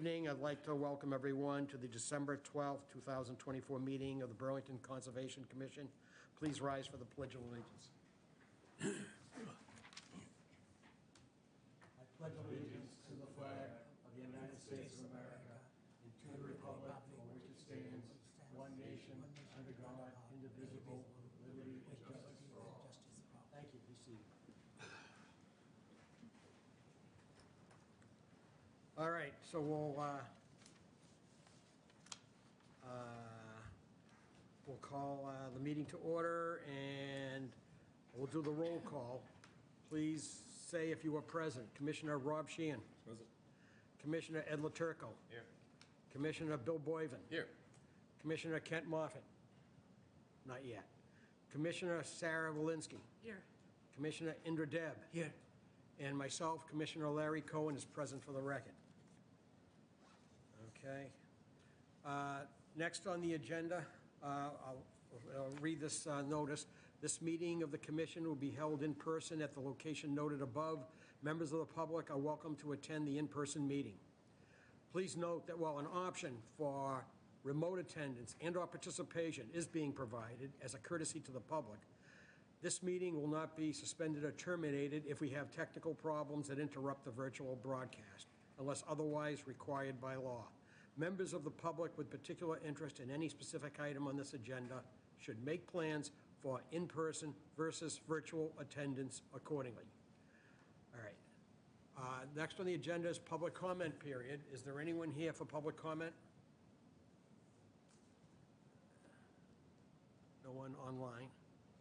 Evening. I'd like to welcome everyone to the December 12th, 2024 meeting of the Burlington Conservation Commission. Please rise for the Pledge of Allegiance. I pledge allegiance to the flag of the United States of America and to the republic for which it stands, one nation, under God, indivisible, with liberty and justice for all. Thank you. Be seated. All right, so we'll call the meeting to order, and we'll do the roll call. Please say if you are present. Commissioner Rob Sheehan. Present. Commissioner Ed LaTurco. Here. Commissioner Bill Boyven. Here. Commissioner Kent Moffitt. Not yet. Commissioner Sarah Walensky. Here. Commissioner Indra Deb. Here. And myself, Commissioner Larry Cohen, is present for the record. Okay. Next on the agenda, I'll read this notice. This meeting of the Commission will be held in person at the location noted above. Members of the public are welcome to attend the in-person meeting. Please note that while an option for remote attendance and/or participation is being provided as a courtesy to the public, this meeting will not be suspended or terminated if we have technical problems that interrupt the virtual broadcast, unless otherwise required by law. Members of the public with particular interest in any specific item on this agenda should make plans for in-person versus virtual attendance accordingly. All right. Next on the agenda is public comment period. Is there anyone here for public comment? No one online.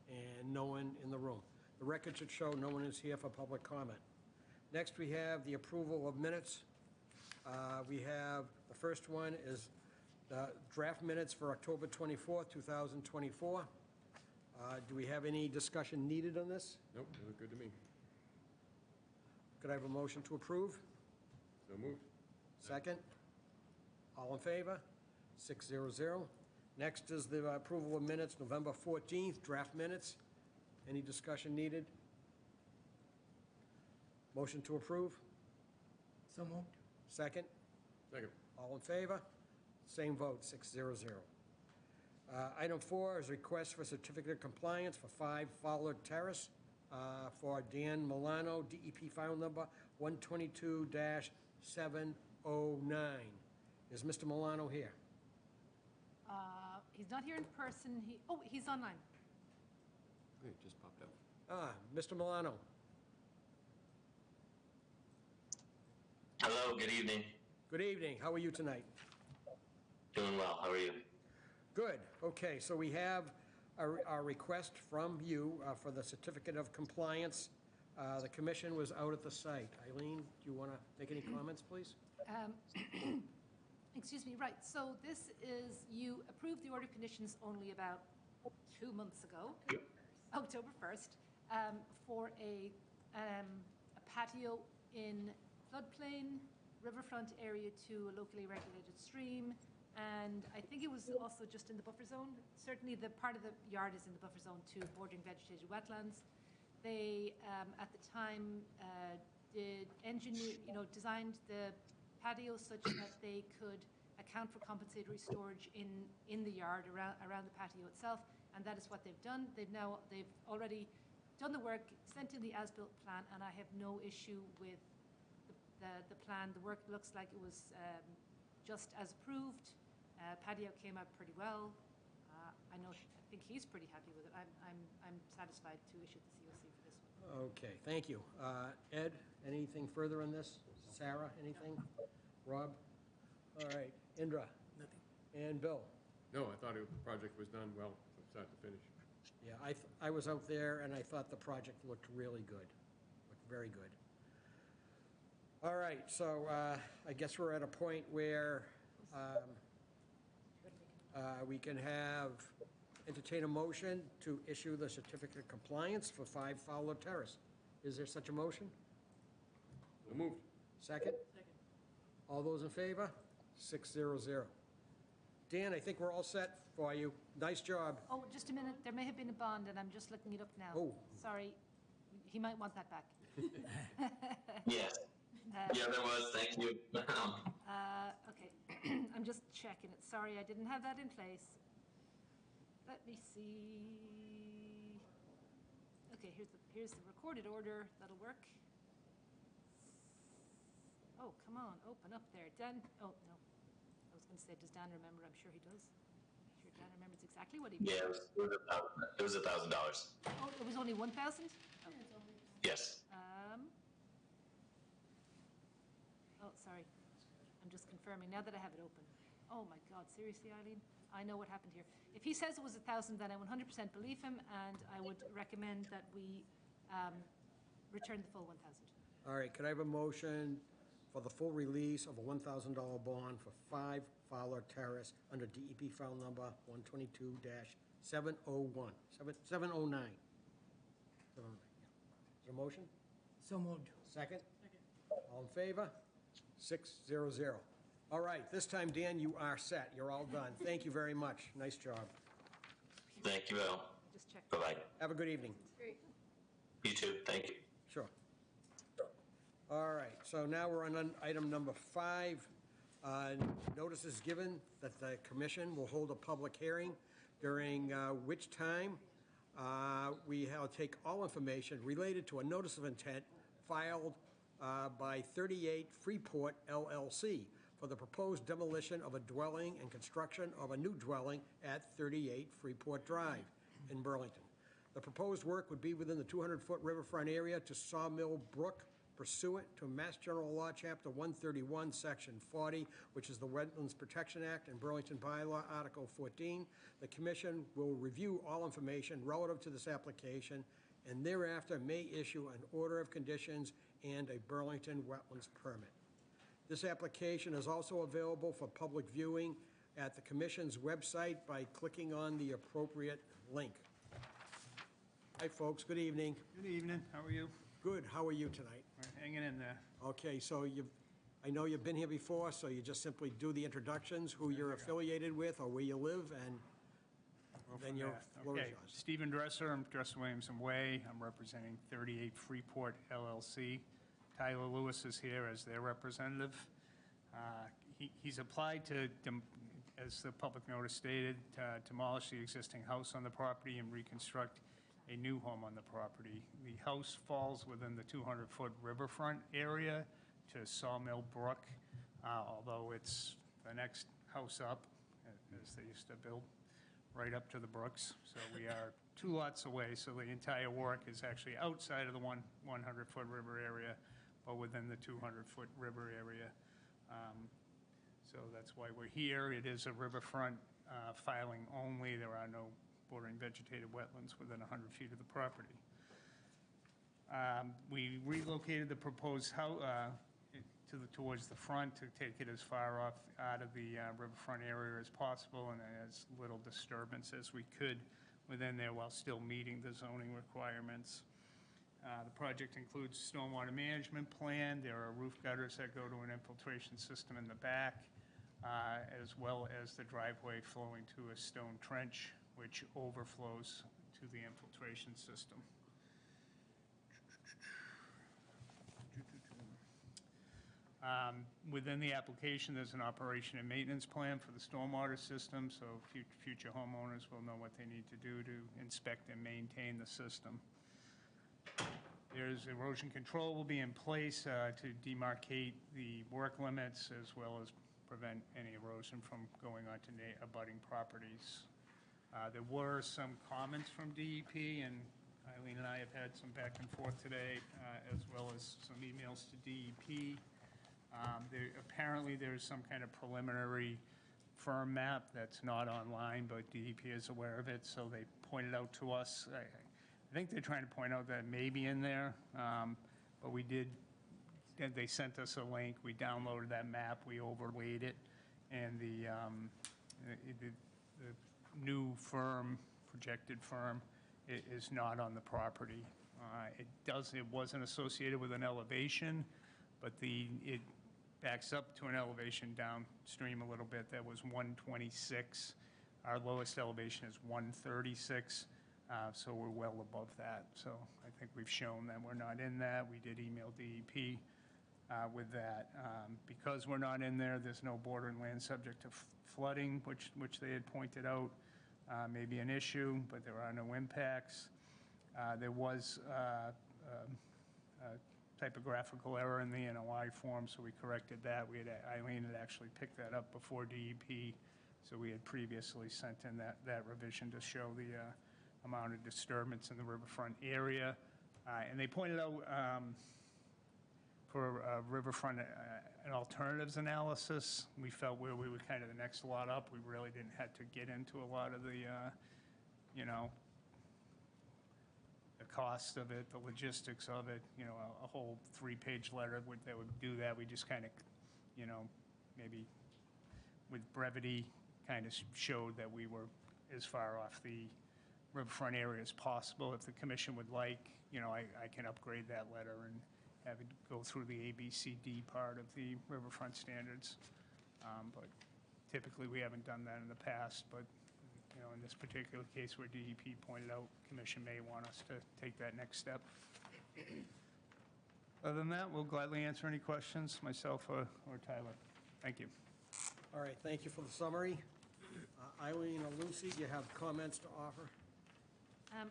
And no one in the room. The record should show no one is here for public comment. Next, we have the approval of minutes. We have, the first one is the draft minutes for October 24th, 2024. Do we have any discussion needed on this? Nope, they look good to me. Could I have a motion to approve? So moved. Second? All in favor? 600. Next is the approval of minutes, November 14th, draft minutes. Any discussion needed? Motion to approve? So moved. Second? Second. All in favor? Same vote, 600. Item 4 is request for certificate of compliance for 5 Fowler Terrace for Dan Milano, DEP file number 122-709. Is Mr. Milano here? He's not here in person. He's online. Okay, it just popped up. Mr. Milano. Hello, good evening. Good evening. How are you tonight? Doing well. How are you? Good. Okay, so we have a request from you for the certificate of compliance. The commission was out at the site. Eileen, do you want to make any comments, please? Excuse me, right. So this is, you approved the order of conditions only about 2 months ago, October 1st, for a patio in floodplain, riverfront area to a locally regulated stream. And I think it was also just in the buffer zone. Certainly the part of the yard is in the buffer zone to bordering vegetated wetlands. They, at the time, designed the patio such that they could account for compensatory storage in the yard around the patio itself, and that is what they've done. They've already done the work, sent in the as-built plan, and I have no issue with the plan. The work looks like it was just as approved. Patio came out pretty well. I think he's pretty happy with it. I'm satisfied to issue the COC for this one. Okay, thank you. Ed, anything further on this? Sarah, anything? No. Rob? All right. Indra? Nothing. And Bill? No, I thought the project was done well from start to finish. Yeah, I was out there and I thought the project looked really good. Looked very good. All right, so I guess we're at a point where we can entertain a motion to issue the certificate of compliance for 5 Fowler Terrace. Is there such a motion? So moved. Second? Second. All those in favor? 600. Dan, I think we're all set for you. Nice job. Oh, just a minute. There may have been a bond, and I'm just looking it up now. Oh. Sorry. He might want that back. Yes. Yeah, there was. Thank you. Okay, I'm just checking it. Sorry, I didn't have that in place. Let me see. Okay, here's the recorded order. That'll work. Oh, come on, open up there. Dan, oh, no. I was going to say, does Dan remember? I'm sure he does. I'm sure Dan remembers exactly what he Yeah, it was $1,000. Oh, it was only 1,000? Oh. Yes. Oh, sorry. I'm just confirming now that I have it open. Oh my God, seriously, Eileen? I know what happened here. If he says it was 1,000, then I 100% believe him, and I would recommend that we return the full 1,000. All right, could I have a motion for the full release of a $1,000 bond for 5 Fowler Terrace under DEP file number 122-709? 709. Is there a motion? So moved. Second? All in favor? 600. All right, this time, Dan, you are set. You're all done. Thank you very much. Nice job. Thank you, Al. Just check. Bye-bye. Have a good evening. Great. You too. Thank you. Sure. All right, so now we're on item number 5. Notice is given that the commission will hold a public hearing, during which time we will take all information related to a notice of intent filed by 38 Freeport LLC for the proposed demolition of a dwelling and construction of a new dwelling at 38 Freeport Drive in Burlington. The proposed work would be within the 200-foot riverfront area to Sawmill Brook pursuant to Mass General Law, Chapter 131, Section 40, which is the Wetlands Protection Act, and Burlington Bylaw, Article 14. The commission will review all information relative to this application and thereafter may issue an order of conditions and a Burlington Wetlands permit. This application is also available for public viewing at the commission's website by clicking on the appropriate link. Hi, folks. Good evening. Good evening. How are you? Good. How are you tonight? We're hanging in there. Okay, so I know you've been here before, so you just simply do the introductions, who you're affiliated with or where you live, and then your floor is Okay, yours. Stephen Dresser, I'm Dresser Williamson Way. I'm representing 38 Freeport LLC. Tyler Lewis is here as their representative. He's applied to, as the public notice stated, to demolish the existing house on the property and reconstruct a new home on the property. The house falls within the 200-foot riverfront area to Sawmill Brook, although it's the next house up, as they used to build, right up to the brooks. So we are 2 lots away, so the entire work is actually outside of the 100-foot river area, but within the 200-foot river area. So that's why we're here. It is a riverfront filing only. There are no bordering vegetated wetlands within 100 feet of the property. We relocated the proposed house towards the front to take it as far off out of the riverfront area as possible and as little disturbance as we could within there while still meeting the zoning requirements. The project includes stormwater management plan. There are roof gutters that go to an infiltration system in the back, as well as the driveway flowing to a stone trench which overflows to the infiltration system. Within the application, there's an operation and maintenance plan for the stormwater system, so future homeowners will know what they need to do to inspect and maintain the system. There's erosion control will be in place to demarcate the work limits as well as prevent any erosion from going onto abutting properties. There were some comments from DEP, and Eileen and I have had some back and forth today, as well as some emails to DEP. Apparently, there's some kind of preliminary firm map that's not online, but DEP is aware of it, so they pointed out to us. I think they're trying to point out that it may be in there, but they sent us a link. We downloaded that map, we overlaid it, and the new firm, projected firm, is not on the property. It wasn't associated with an elevation, but it backs up to an elevation downstream a little bit that was 126. Our lowest elevation is 136, so we're well above that. So I think we've shown that we're not in that. We did email DEP with that. Because we're not in there, there's no bordering land subject to flooding, which they had pointed out may be an issue, but there are no impacts. There was a typographical error in the NOI form, so we corrected that. Eileen had actually picked that up before DEP, so we had previously sent in that revision to show the amount of disturbance in the riverfront area. And they pointed out for riverfront an alternatives analysis, we felt where we were kind of the next lot up. We really didn't have to get into a lot of the, the cost of it, the logistics of it, a whole 3-page letter that would do that. We just kind of, maybe with brevity, kind of showed that we were as far off the riverfront area as possible. If the commission would like, I can upgrade that letter and have it go through the ABCD part of the riverfront standards. But typically, we haven't done that in the past, but in this particular case where DEP pointed out, commission may want us to take that next step. Other than that, we'll gladly answer any questions, myself or Tyler. Thank you. All right, thank you for the summary. Eileen or Lucy, do you have comments to offer?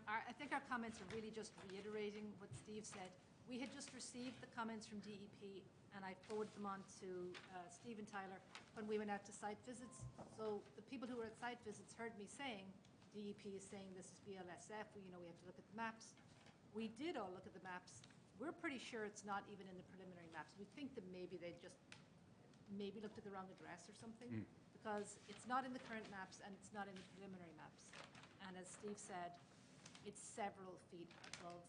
I think our comments are really just reiterating what Steve said. We had just received the comments from DEP, and I forwarded them on to Steve and Tyler when we went out to site visits. So the people who were at site visits heard me saying, DEP is saying this is BLSF, we have to look at the maps. We did all look at the maps. We're pretty sure it's not even in the preliminary maps. We think that maybe they just looked at the wrong address or something, because it's not in the current maps and it's not in the preliminary maps. And as Steve said, it's several feet above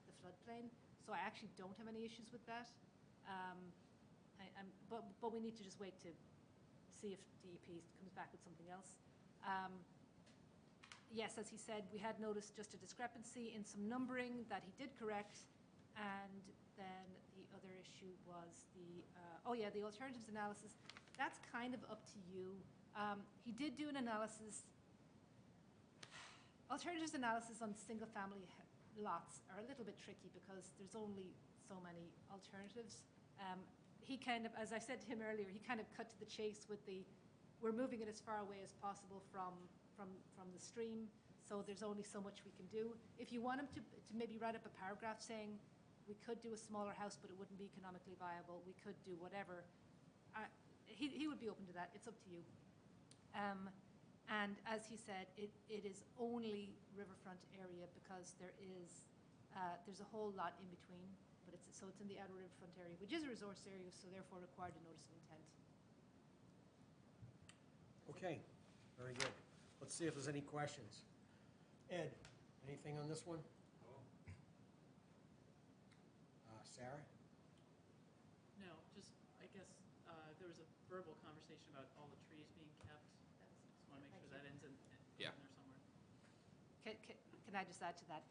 the floodplain. So I actually don't have any issues with that. But we need to just wait to see if DEP comes back with something else. Yes, as he said, we had noticed just a discrepancy in some numbering that he did correct. And then the other issue was the alternatives analysis. That's kind of up to you. He did do an analysis. Alternatives analysis on single-family lots are a little bit tricky because there's only so many alternatives. He kind of, as I said to him earlier, he kind of cut to the chase with we're moving it as far away as possible from the stream, so there's only so much we can do. If you want him to maybe write up a paragraph saying, we could do a smaller house, but it wouldn't be economically viable, we could do whatever, he would be open to that. It's up to you. And as he said, it is only riverfront area because there's a whole lot in between, but it's in the outer riverfront area, which is a resource area, so therefore required a notice of intent. Okay, very good. Let's see if there's any questions. Ed, anything on this one? Sarah? No, just, I guess, there was a verbal conversation about all the trees being kept. Just want to make sure that ends in there somewhere. Can I just add to that?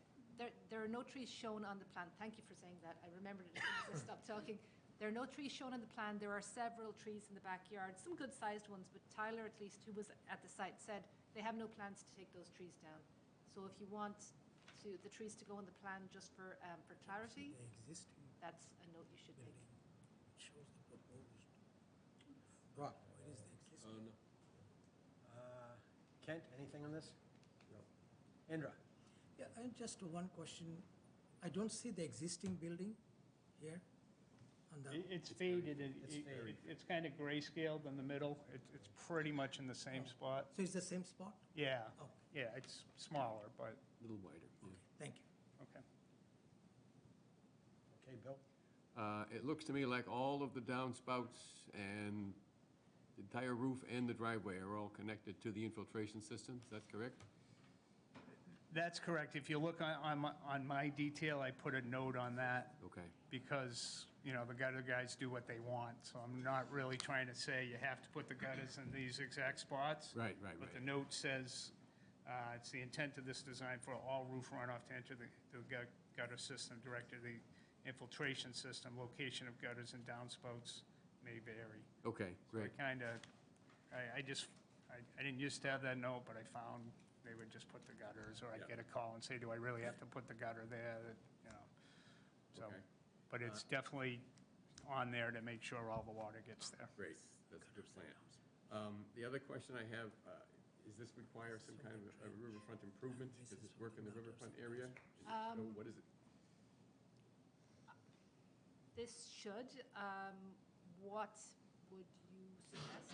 There are no trees shown on the plan. Thank you for saying that. I remembered it as soon as I stopped talking. There are no trees shown on the plan. There are several trees in the backyard, some good-sized ones, but Tyler, at least, who was at the site, said they have no plans to take those trees down. So if you want the trees to go on the plan just for clarity, that's a note you should make. Shows the proposed. Rob? What is the existing? Kent, anything on this? No. Indra? Yeah, and just one question. I don't see the existing building here on the. It's faded. It's faded. It's kind of grayscaled in the middle. It's pretty much in the same spot. So it's the same spot? Yeah, Oh, yeah, it's smaller, but, A little wider. thank you. okay. Okay, Bill? It looks to me like all of the downspouts and the entire roof and the driveway are all connected to the infiltration system. Is that correct? That's correct. If you look on my detail, I put a note on that Okay. because, the gutter guys do what they want. So I'm not really trying to say you have to put the gutters in these exact spots. Right. But the note says, it's the intent of this design for all roof runoff to enter the gutter system directed to the infiltration system. Location of gutters and downspouts may vary. Okay, So I great. I didn't used to have that note, but I found they would just put the gutters, or I'd Yeah. get a call and say, do I really have to put the gutter there? So, Okay. but it's definitely on there to make sure all the water gets there. Great, that's a good plan. The other question I have, is this require some kind of a riverfront improvement? Does this work in the riverfront area? What is it? This should, what would you suggest?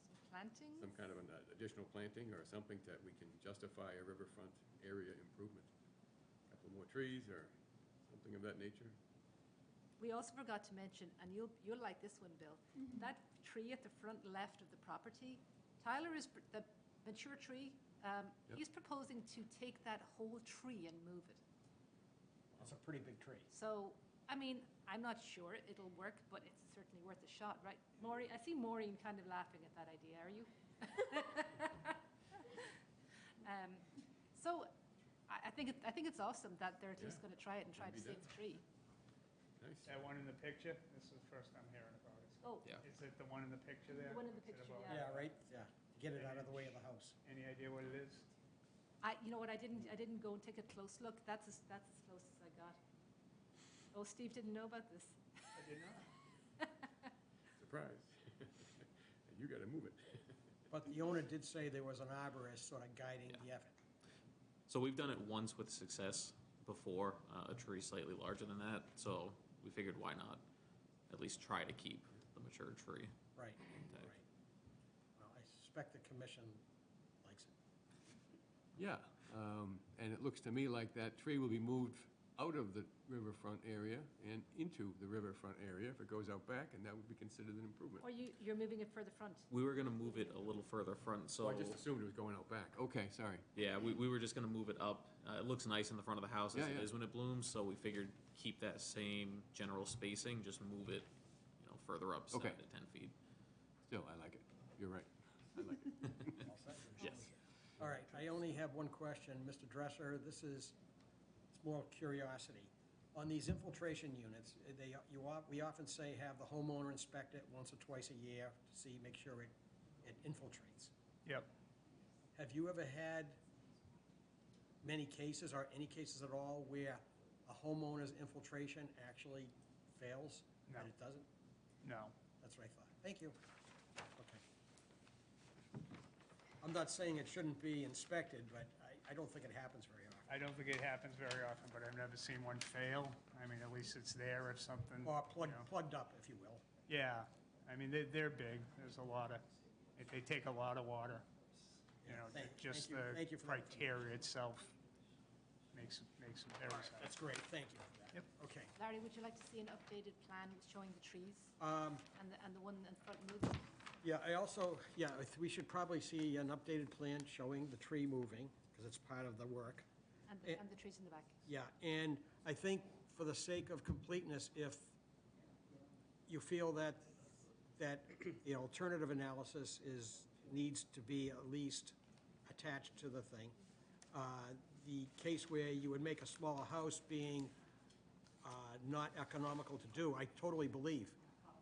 Some planting? Some kind of an additional planting or something that we can justify a riverfront area improvement? A couple more trees or something of that nature? We also forgot to mention, and you'll like this one, Bill, that tree at the front left of the property, Tyler is, the mature tree, he's proposing to take that whole tree and move it. That's a pretty big tree. So, I mean, I'm not sure it'll work, but it's certainly worth a shot, right? Maureen, I see Maureen kind of laughing at that idea, are you? So, I think it's awesome that they're at least going to try it and try to save the tree. Nice. That one in the picture, this is the first I'm hearing about it. Oh, Yeah. Is it the one in the picture there? The one in the Is it picture, about- yeah. Yeah, right, yeah. Get it out of the way of the house. Any idea what it is? you know what, I didn't go and take a close look. That's as close as I got. Oh, Steve didn't know about this. I did not. Surprise. You gotta move it. But the owner did say there was an arborist sort of guiding the effort. So we've done it once with success before, a tree slightly larger than that, so we figured why not at least try to keep the mature tree. Right, Okay. right. Well, I suspect the commission likes it. Yeah, and it looks to me like that tree will be moved out of the riverfront area and into the riverfront area if it goes out back, and that would be considered an improvement. Or you're moving it further front. We were gonna move it a little further front, so. Oh, I just assumed it was going out back. Okay, sorry. Yeah, we were just gonna move it up. It looks nice in the front of the house as Yeah, it yeah. is when it blooms, so we figured keep that same general spacing, just move it, further up, Okay. 7 to 10 feet. Still, I like it. You're right. I like it. All set? Yes. All right, I only have one question. Mr. Dresser, it's more curiosity. On these infiltration units, we often say have the homeowner inspect it once or twice a year to make sure it infiltrates. Yep. Have you ever had many cases, or any cases at all, where a homeowner's infiltration actually fails? No. And it doesn't? No. That's what I thought. Thank you. Okay. I'm not saying it shouldn't be inspected, but I don't think it happens very often. I don't think it happens very often, but I've never seen one fail. I mean, at least it's there if something. Or you know. plugged up, if you will. Yeah, I mean, they're big. There's a lot of, they take a lot of water. You know, just the Thank you for that. criteria itself makes them very sad. That's great, thank you for that. Yep. Okay. Larry, would you like to see an updated plan showing the trees Um, and the one in front moving? Yeah, we should probably see an updated plan showing the tree moving, because it's part of the work. And the trees in the back? Yeah, and I think for the sake of completeness, if you feel that the alternative analysis needs to be at least attached to the thing, the case where you would make a smaller house being not economical to do, I totally believe,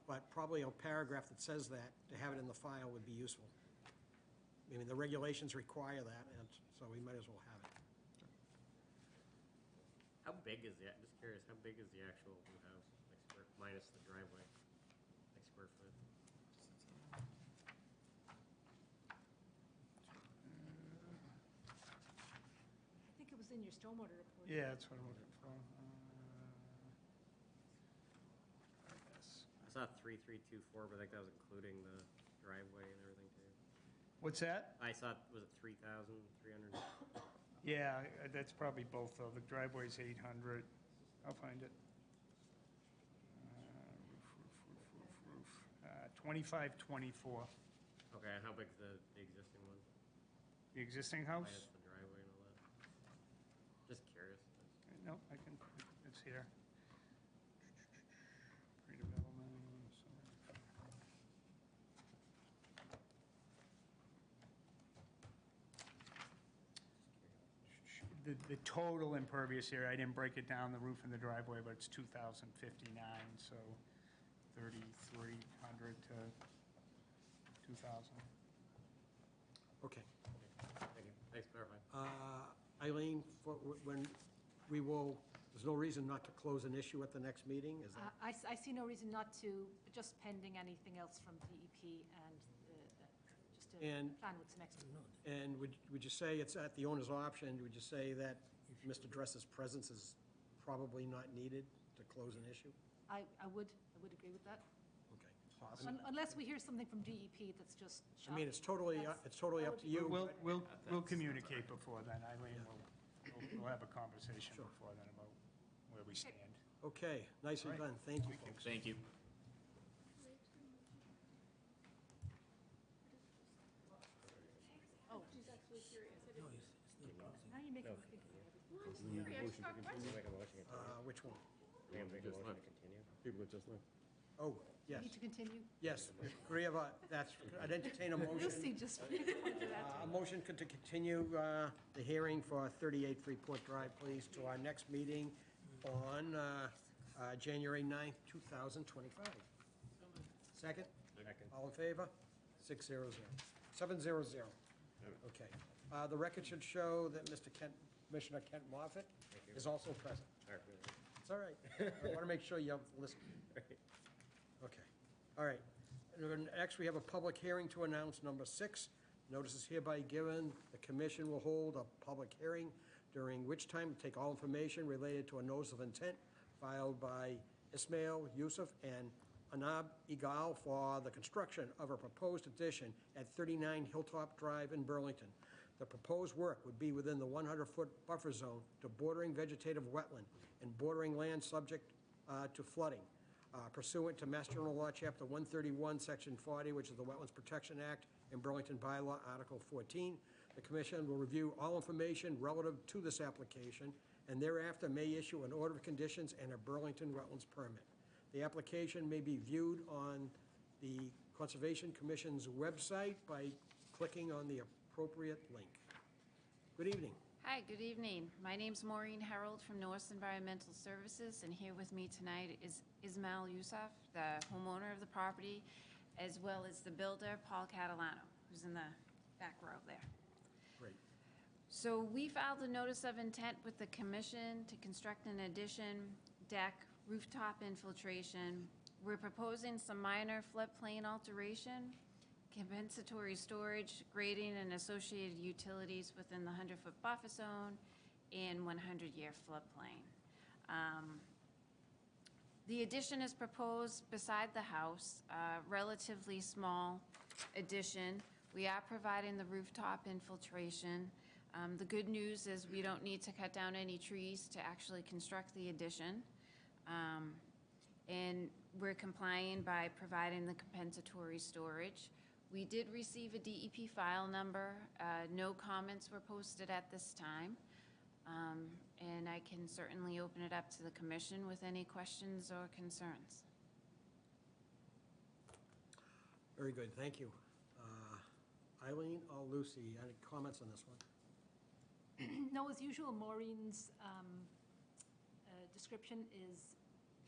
but probably a paragraph that says that, to have it in the file would be useful. I mean, the regulations require that, and so we might as well have it. How big is just curious, how big is the actual new house, minus the driveway, square foot? I think it was in your stormwater report. Yeah, that's what I'm looking for. I guess. I saw 3324, but I think that was including the driveway and everything too. What's that? I saw, was it 3,300? Yeah, that's probably both though. The driveway's 800. I'll find it. Roof. 2524. Okay, and how big's the existing one? The existing house? Minus the driveway and all that? Just curious. No, it's here. Redevelopment, The total impervious area, I didn't break it down, the roof and the driveway, but it's 2,059, so 3,300 to 2,000. Okay. Thank you. Thanks for clarifying. Eileen, when we will, there's no reason not to close an issue at the next meeting, is that? I see no reason not to, just pending anything else from DEP and just to And- plan what's next. And would you say it's at the owner's option, would you say that Mr. Dress's presence is probably not needed to close an issue? I would agree with that. Okay. Unless we hear something from DEP that's just I shocking. mean, it's totally up to you. We'll communicate before then. Eileen, we'll have a conversation Sure. before then about where we stand. Okay, nicely All right. done, thank you, folks. Thank you. Oh, now you're making me think. Which one? Make a motion to left. continue. People that just left. Oh, yes, Need to continue? yes, I'd entertain a motion. Lucy just pointed that. A motion to continue the hearing for 38 Freeport Drive, please, to our next meeting on January 9th, 2025. Second? Second. All in favor? 600. 700. Okay. The record should show that Commissioner Kent Moffett is also present. All right. It's all right. I want to make sure you have listened. Okay, all right. And then next, we have a public hearing to announce, number 6. Notice is hereby given. The commission will hold a public hearing, during which time to take all information related to a notice of intent filed by Ismail Yusuf and Anab Igal for the construction of a proposed addition at 39 Hilltop Drive in Burlington. The proposed work would be within the 100-foot buffer zone to bordering vegetative wetland and bordering land subject to flooding pursuant to Mass General Law, Chapter 131, Section 40, which is the Wetlands Protection Act, and Burlington Bylaw, Article 14. The commission will review all information relative to this application and thereafter may issue an order of conditions and a Burlington Wetlands permit. The application may be viewed on the Conservation Commission's website by clicking on the appropriate link. Good evening. Hi, good evening. My name's Maureen Harold from Norse Environmental Services, and here with me tonight is Ismail Yusuf, the homeowner of the property, as well as the builder, Paul Catalano, who's in the back row there. Great. So we filed a notice of intent with the commission to construct an addition, deck, rooftop infiltration. We're proposing some minor floodplain alteration, compensatory storage, grading, and associated utilities within the 100-foot buffer zone and 100-year floodplain. The addition is proposed beside the house, a relatively small addition. We are providing the rooftop infiltration. The good news is we don't need to cut down any trees to actually construct the addition. And we're complying by providing the compensatory storage. We did receive a DEP file number. No comments were posted at this time. And I can certainly open it up to the commission with any questions or concerns. Very good, thank you. Eileen or Lucy, any comments on this one? No, as usual, Maureen's description is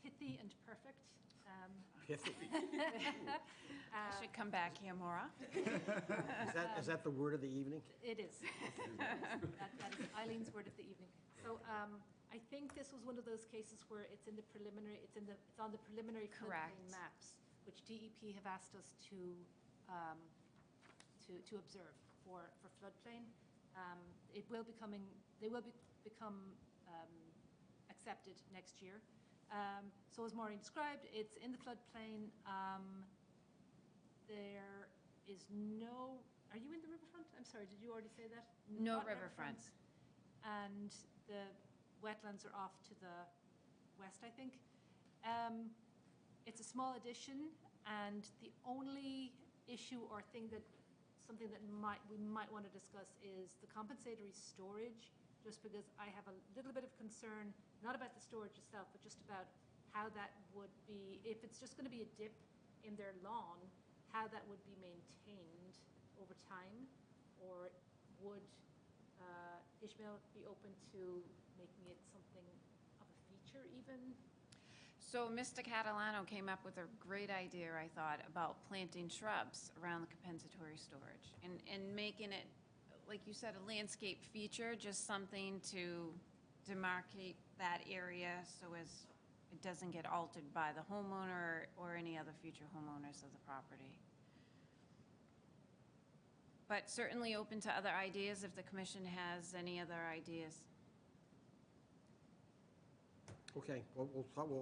pithy and perfect. Pithy. I should come back here more often. Is that the word of the evening? It is. That is Eileen's word of the evening. So I think this was one of those cases where it's in the preliminary, it's on the preliminary Correct. floodplain maps, which DEP have asked us to observe for floodplain. It will become accepted next year. So as Maureen described, it's in the floodplain. There is no, are you in the riverfront? I'm sorry, did you already say that? No Not riverfront. And the wetlands are off to the west, I think. It's a small addition, and the only issue or something that we might want to discuss is the compensatory storage, just because I have a little bit of concern, not about the storage itself, but just about how that would be, if it's just going to be a dip in their lawn, how that would be maintained over time, or would Ishmael be open to making it something of a feature even? So Mr. Catalano came up with a great idea, I thought, about planting shrubs around the compensatory storage and making it, like you said, a landscape feature, just something to demarcate that area so as it doesn't get altered by the homeowner or any other future homeowners of the property. But certainly open to other ideas if the commission has any other ideas. Okay, well,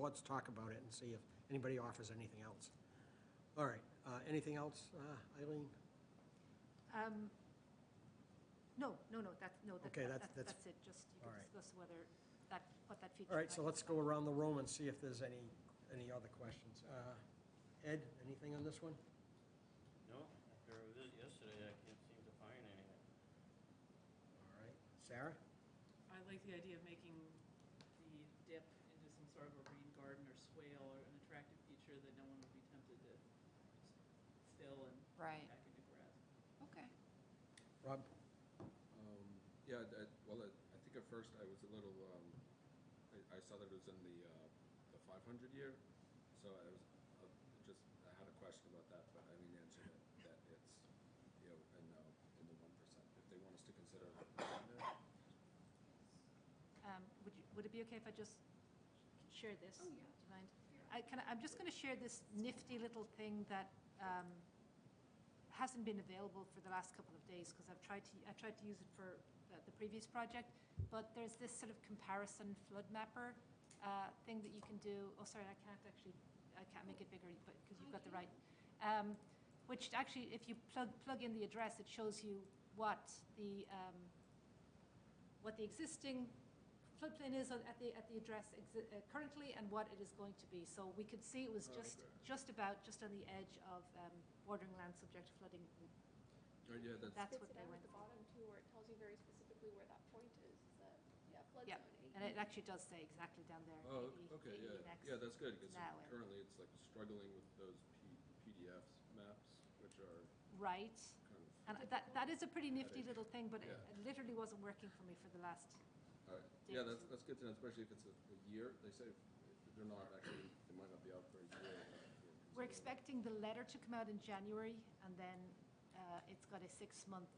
let's talk about it and see if anybody offers anything else. All right, anything else, Eileen? No, Okay, that's- that's it, just you all can right. discuss whether what that feature. All right, so might let's go around the room and see if there's any other questions. Ed, anything on this one? No, after I was it yesterday, I can't seem to find anything. All right, Sarah? I like the idea of making the dip into some sort of a rain garden or swale or an attractive feature that no one would be tempted to just fill and Right. back into grass. Okay. Rob? Yeah, well, I think at first I was a little, I saw that it was in the 500 year, so I was, I had a question about that, but I mean, answered it, that it's, you know, in the 1%, if they want us to consider it. Would it be okay if I just share this? Oh, yeah. Do you mind? I'm just going to share this nifty little thing that hasn't been available for the last couple of days because I tried to use it for the previous project, but there's this sort of comparison flood mapper thing that you can do. Oh, sorry, I can't make it bigger, but because you've got the right. Which actually, if you plug in the address, it shows you what the existing floodplain is at the address currently and what it is going to be. So we could see it was just on the edge of bordering land subject to flooding. Yeah, That's what they went at the for. bottom too, where it tells you very specifically where that point is that, yeah, flood Yep, zone. and it actually does say exactly down there. Oh, AE okay, AE yeah, next yeah, that's good, because now in. currently it's like struggling with those PDFs maps, which are Right, kind of. and that is a pretty nifty little thing, but it Yeah. literally wasn't working for me for the last. All right, yeah, that's good to know, especially if it's a year, they say they're not actually, they might not be out for a year. We're expecting the letter to come out in January, and then it's got a 6-month,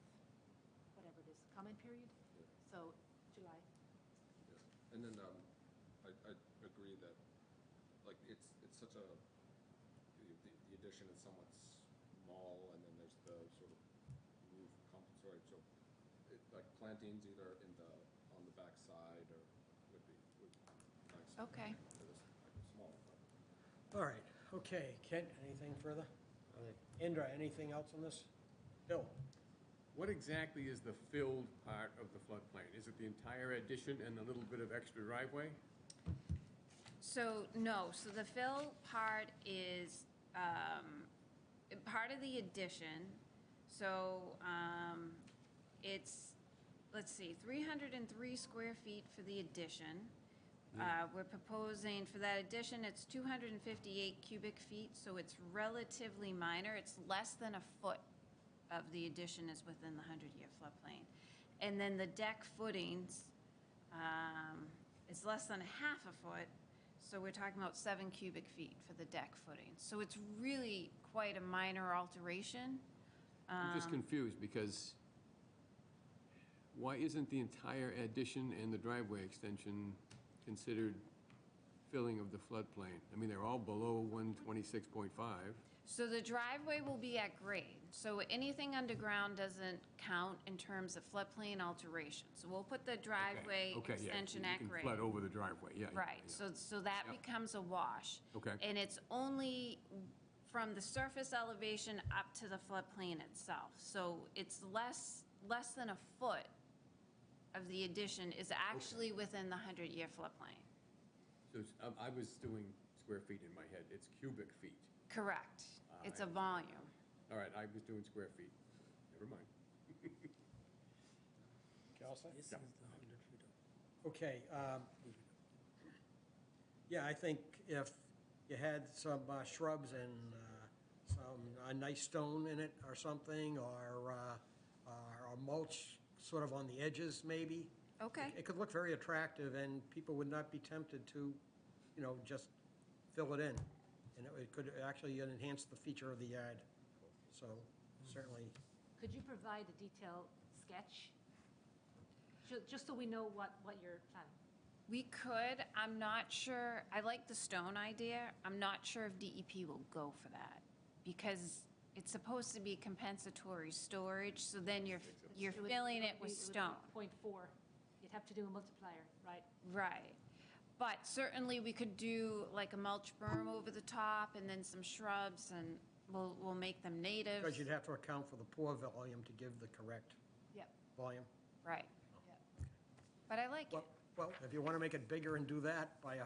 whatever it is, comment period. Yeah. So July. Yeah. And then, I agree that, like, it's such a, the addition is somewhat small, and then there's the sort of roof compensatory, so, like, plantings either on the back side or would be nice. Okay. For this, like, small project. All right, okay. Kent, anything further? Indra, anything else on this? Bill? What exactly is the filled part of the floodplain? Is it the entire addition and a little bit of extra driveway? So, no, so the fill part is part of the addition. So it's, let's see, 303 square feet for the addition. We're proposing, for that addition, it's 258 cubic feet, so it's relatively minor. It's less than a foot of the addition is within the 100-year floodplain. And then the deck footings is less than a half a foot, so we're talking about 7 cubic feet for the deck footings. So it's really quite a minor alteration. I'm just confused because why isn't the entire addition and the driveway extension considered filling of the floodplain? I mean, they're all below 126.5. So the driveway will be at grade. So anything underground doesn't count in terms of floodplain alteration. So we'll put the driveway Okay, yeah, extension you at can grade. flood over the driveway, yeah. yeah, Right, yeah. so that Yep. becomes a wash. Okay. And it's only from the surface elevation up to the floodplain itself. So it's less than a foot of the addition is actually within the 100-year floodplain. So I was doing square feet in my head. It's cubic feet. Correct. It's a I- volume. All right, I was doing square feet. Never mind. Okay, all set? This is the 100 feet of. Okay, yeah, I think if you had some shrubs and some nice stone in it or something, or mulch sort of on the edges maybe, Okay. it could look very attractive and people would not be tempted to, just fill it in. And it could actually enhance the feature of the yard. So certainly, Could you provide a detailed sketch? Just so we know what you're planning. We could, I'm not sure, I like the stone idea. I'm not sure if DEP will go for that, because it's supposed to be compensatory storage, so then you're filling it with stone. 0.4. You'd have to do a multiplier, right? Right. But certainly, we could do like a mulch berm over the top, and then some shrubs, and we'll make them native. Because you'd have to account for the pour volume to give the correct Yep, volume. Right. yep. But I like it. Well, if you want to make it bigger and do that by,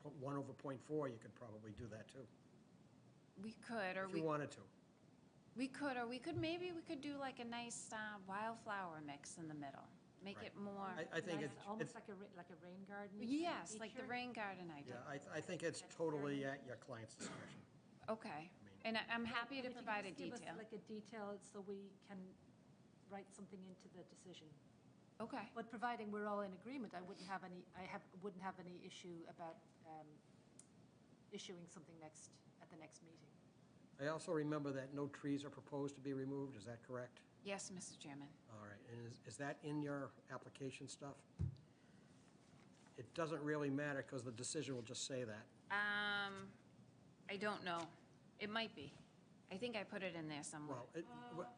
put 1 over 0.4, you could probably do that too, We could, or if you wanted to. we could, maybe we could do like a nice wildflower mix in the middle. Make it more, I think Nice, it's, almost like a rain garden. yes, like the feature. rain garden idea. yeah, I think it's totally at your client's discretion. Okay. And I'm happy to But if you provide a just give us, detail. like a detail, so we can write something into the decision. Okay. But providing we're all in agreement, I wouldn't have any issue about issuing something at the next meeting. I also remember that no trees are proposed to be removed, is that correct? Yes, Mr. Chairman. All right, and is that in your application stuff? It doesn't really matter, because the decision will just say that. I don't know. It might be. I think I put it in there somewhere. Well,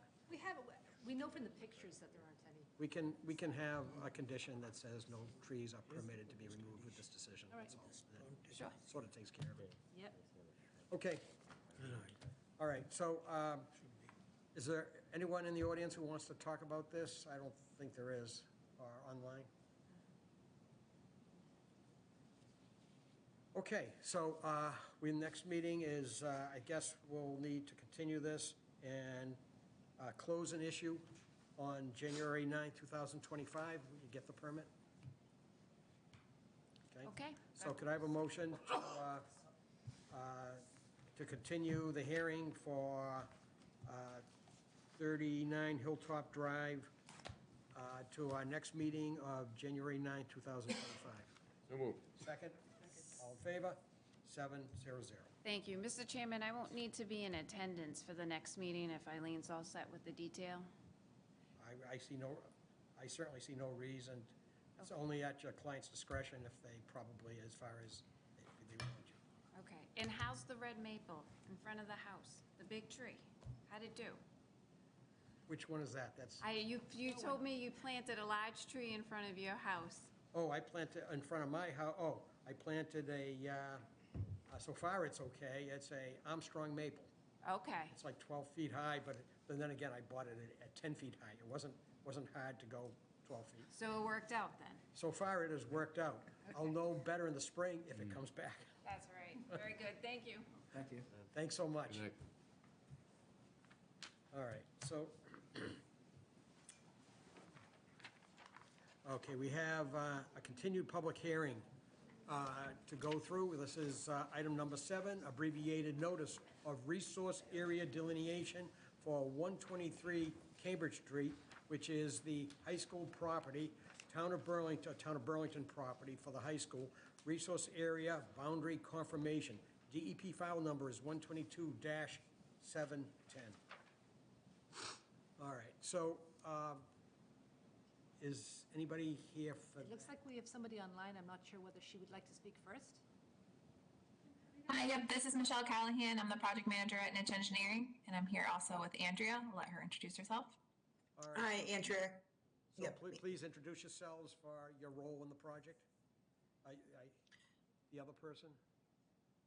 We know from the pictures that there aren't any. we can have a condition that says no trees are permitted to be removed with this decision. All right. That's all. That Sure. Sort of takes care of it. Yep. Okay. All right, so is there anyone in the audience who wants to talk about this? I don't think there is, or online. Okay, so next meeting is, I guess we'll need to continue this and close an issue on January 9th, 2025. You get the permit? Okay. So could I have a motion to continue the hearing for 39 Hilltop Drive to our next meeting of January 9th, 2025? So moved. Second? All in favor? 7-0-0. Thank you. Mr. Chairman, I won't need to be in attendance for the next meeting if Eileen's all set with the detail. I certainly see no reason. It's only at your client's discretion if they probably, as far as they want you. Okay. And how's the red maple in front of the house? The big tree? How'd it do? Which one is that? That's, You told me you planted a large tree in front of your house. oh, I planted in front of my house, I planted so far it's okay, it's a Armstrong maple. Okay. It's like 12 feet high, but then again, I bought it at 10 feet high. It wasn't hard to go 12 feet. So it worked out then? So far, it has worked out. I'll Okay. know better in the spring if it comes back. That's right. Very good. Thank you. Thank you. Thanks so much. Good night. All right, so, okay, we have a continued public hearing to go through. This is item number 7, abbreviated notice of resource area delineation for 123 Cambridge Street, which is the high school property, Town of Burlington property for the high school, resource area boundary confirmation. DEP file number is 122-710. All right, so is anybody here for? It looks like we have somebody online. I'm not sure whether she would like to speak first. Hi, yep, this is Michelle Callahan. I'm the project manager at Niche Engineering, and I'm here also with Andrea. I'll let her introduce herself. All right. Hi, Andrea. So Yep. please introduce yourselves for your role in the project. The other person?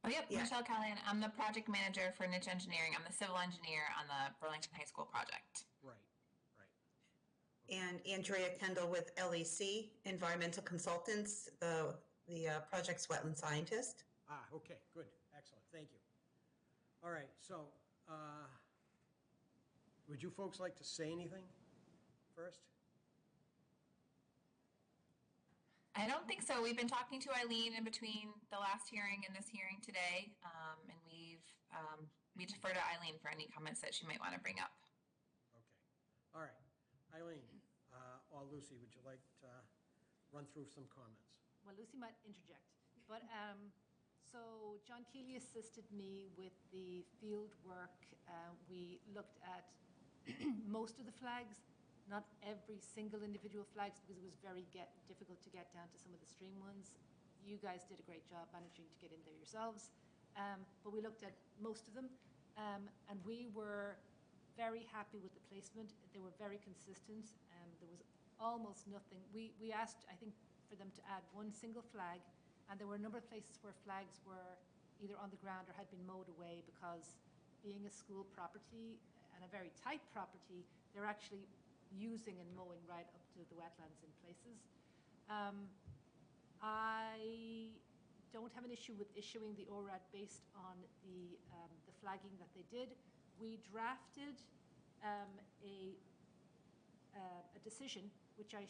Oh, yep, Yeah. Michelle Callahan. I'm the project manager for Niche Engineering. I'm the civil engineer on the Burlington High School project. Right. And Andrea Kendall with LEC Environmental Consultants, the project's wetland scientist. Okay, good, excellent, thank you. All right, so, would you folks like to say anything first? I don't think so. We've been talking to Eileen in between the last hearing and this hearing today, and we defer to Eileen for any comments that she might want to bring up. Okay, all right. Eileen, or Lucy, would you like to run through some comments? Well, Lucy might interject, but so John Keeley assisted me with the field work. We looked at most of the flags not every single individual flags, because it was very difficult to get down to some of the stream ones. You guys did a great job managing to get in there yourselves. But we looked at most of them, and we were very happy with the placement. They were very consistent. There was almost nothing. We asked, I think, for them to add one single flag, and there were a number of places where flags were either on the ground or had been mowed away, because being a school property and a very tight property, they're actually using and mowing right up to the wetlands in places. I don't have an issue with issuing the ORAD based on the flagging that they did. We drafted a decision which I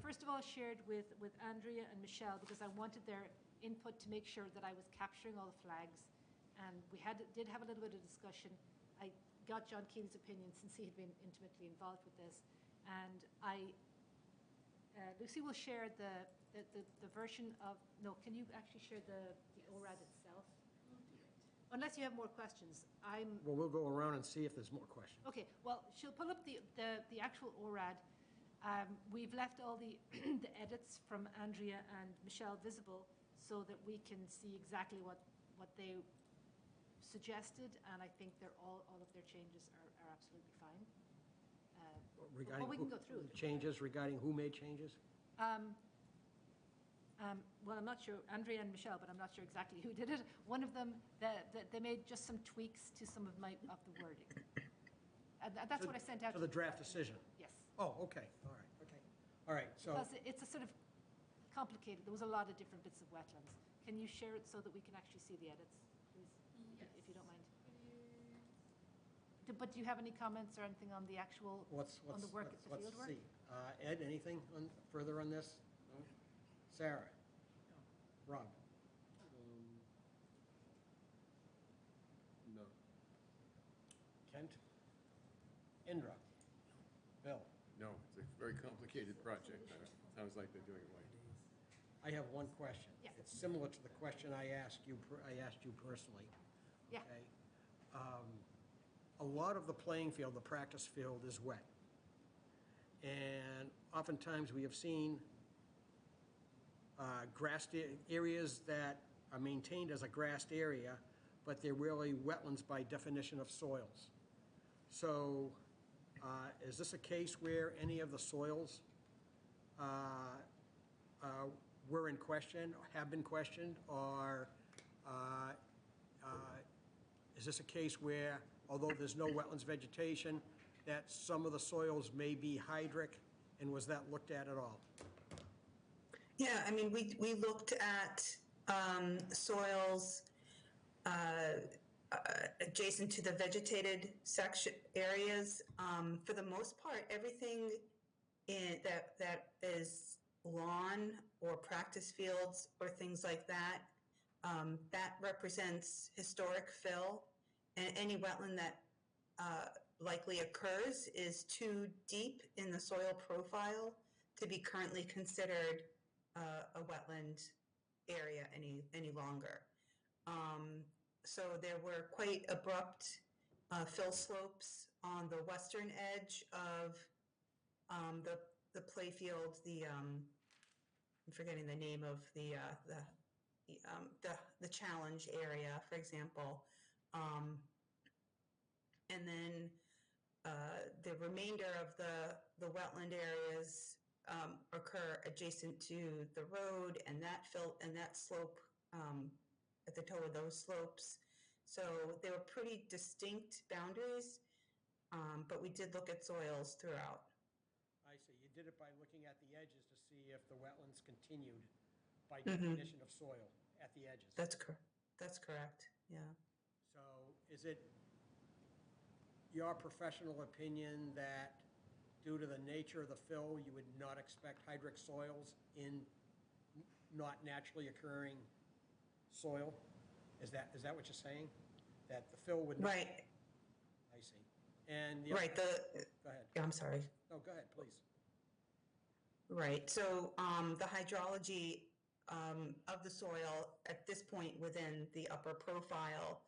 first of all shared with Andrea and Michelle, because I wanted their input to make sure that I was capturing all the flags. And we did have a little bit of discussion. I got John Keely's opinion, since he had been intimately involved with this. And Lucy will share the version of, no, can you actually share the ORAD itself? Unless you have more questions. Well, we'll go around and see if there's more questions. Okay, well, she'll pull up the actual ORAD. We've left all the the edits from Andrea and Michelle visible, so that we can see exactly what they suggested, and I think all of their changes are absolutely fine. Regarding we can go through it. Changes regarding who made changes? Well, I'm not sure, Andrea and Michelle, but I'm not sure exactly who did it. One of them, they made just some tweaks to some of the wording. And that's what I sent out. To the draft decision? Yes. Oh, okay, all right, okay. All right, so, Because it's a sort of complicated, there was a lot of different bits of wetlands. Can you share it so that we can actually see the edits, please? If you don't mind. But do you have any comments or anything on the actual, on the work, the field work? let's see. Ed, anything further on this? No? Sarah? Rob? No. Kent? Indra? Bill? No, it's a very complicated project. Sounds like they're doing it right. I have one question. Yeah. It's similar to the question I asked you personally. Yeah. Okay? A lot of the playing field, the practice field, is wet. And oftentimes we have seen grassed areas that are maintained as a grassed area, but they're really wetlands by definition of soils. So is this a case where any of the soils were in question, or have been questioned, or is this a case where, although there's no wetlands vegetation, that some of the soils may be hydric, and was that looked at all? Yeah, I mean, we looked at soils adjacent to the vegetated section areas. For the most part, everything that is lawn or practice fields or things like that, that represents historic fill, and any wetland that likely occurs is too deep in the soil profile to be currently considered a wetland area any longer. So there were quite abrupt fill slopes on the western edge of the play field. I'm forgetting the name of the challenge area, for example, and then the remainder of the wetland areas occur adjacent to the road and that slope at the toe of those slopes. So they were pretty distinct boundaries, but we did look at soils throughout. I see. You did it by looking at the edges to see if the wetlands continued by definition of soil at the edges. That's correct, yeah. So is it your professional opinion that due to the nature of the fill, you would not expect hydric soils in not naturally occurring soil? Is that what you're saying? That the fill would not? Right. I see. And right. Go ahead. I'm sorry. No, go ahead, please. Right. So the hydrology of the soil at this point within the upper profile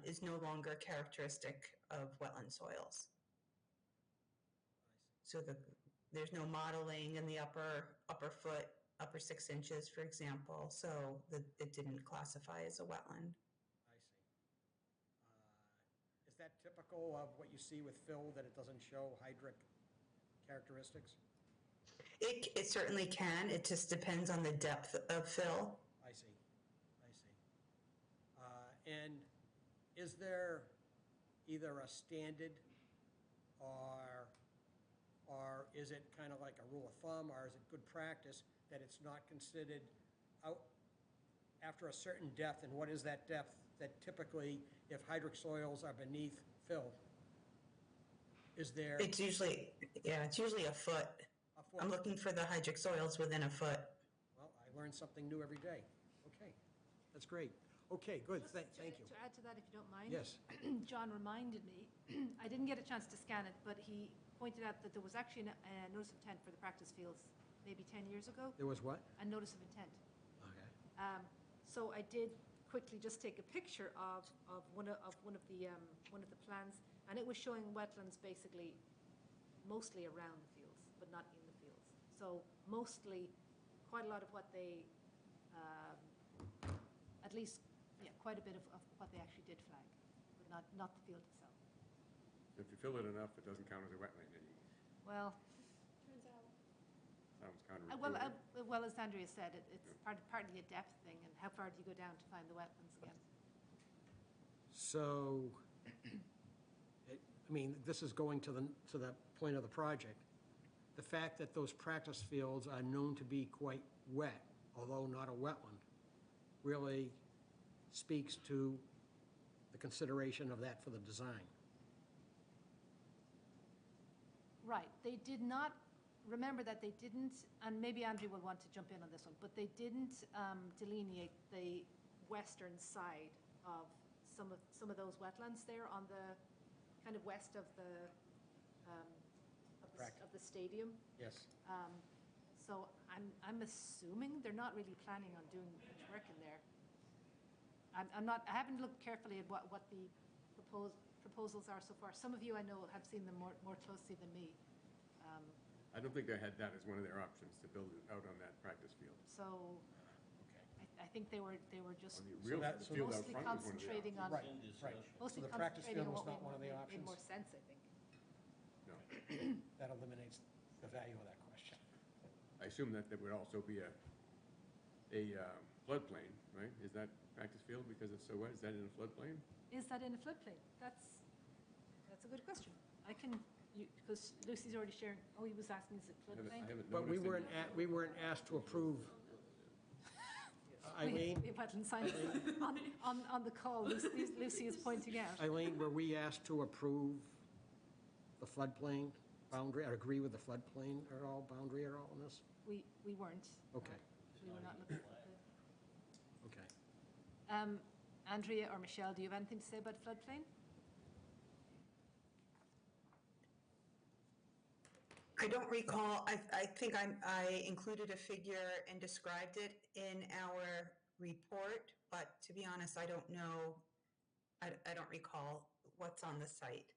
is no longer characteristic of wetland soils. So there's no modeling in the upper foot, upper 6 inches, for example, so it didn't classify as a wetland. I see. Is that typical of what you see with fill, that it doesn't show hydric characteristics? It certainly can, it just depends on the depth of fill. I see, I see. And is there either a standard, or is it kind of like a rule of thumb, or is it good practice that it's not considered out after a certain depth? And what is that depth that typically, if hydric soils are beneath fill, is there? It's usually a foot. A foot? I'm looking for the hydric soils within a foot. Well, I learn something new every day. Okay, that's great. Okay, good, thank you. To add to that, if you don't mind. Yes. John reminded me, I didn't get a chance to scan it, but he pointed out that there was actually a notice of intent for the practice fields maybe 10 years ago. There was what? A notice of intent. Okay. So I did quickly just take a picture of one of the plans, and it was showing wetlands basically mostly around the fields, but not in the fields. So mostly, quite a lot of what they, at least, quite a bit of what they actually did flag, but not the field itself. If you fill it enough, it doesn't count as a wetland anymore. Well, Turns out. Sounds counterintuitive. well, as Andrea said, it's partly a depth thing, and how far do you go down to find the wetlands again? So, I mean, this is going to the point of the project. The fact that those practice fields are known to be quite wet, although not a wetland, really speaks to the consideration of that for the design. Right, they did not, remember that they didn't, and maybe Andrea will want to jump in on this one, but they didn't delineate the western side of some of those wetlands there on the, kind of west of the stadium. Yes. So I'm assuming they're not really planning on doing much work in there. I haven't looked carefully at what the proposals are so far. Some of you I know have seen them more closely than me. I don't think they had that as one of their options, to build it out on that practice field. So I think they were just On the real field out mostly front was one of the concentrating on, Right, right. mostly So the practice concentrating field on was what not one of the made options? more sense, I think. No. That eliminates the value of that question. I assume that there would also be a floodplain, right? Is that practice field because it's so wet? Is that in a floodplain? Is that in a floodplain? That's a good question. I can, because Lucy's already sharing, he was asking, is it I floodplain? haven't But we noticed any- weren't asked to approve. Eileen, We have wetland science on the call, Lucy is pointing out. Eileen, were we asked to approve the floodplain boundary, or agree with the floodplain at all, boundary at all in this? We weren't. Okay, We were not looking at the. okay. Andrea or Michelle, do you have anything to say about floodplain? I don't recall, I think I included a figure and described it in our report, but to be honest, I don't know, I don't recall what's on the site,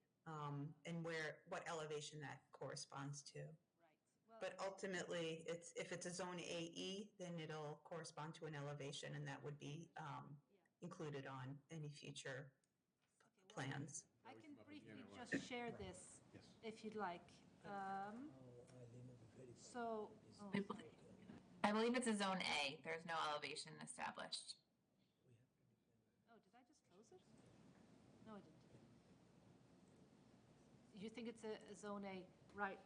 and what elevation that corresponds to. Right. But ultimately, if it's a zone AE, then it'll correspond to an elevation, and that would be included on any future plans. I can briefly just share this, if you'd like. So, I believe it's a zone A. There's no elevation established. did I just close it? No, I didn't. You think it's a zone A, right?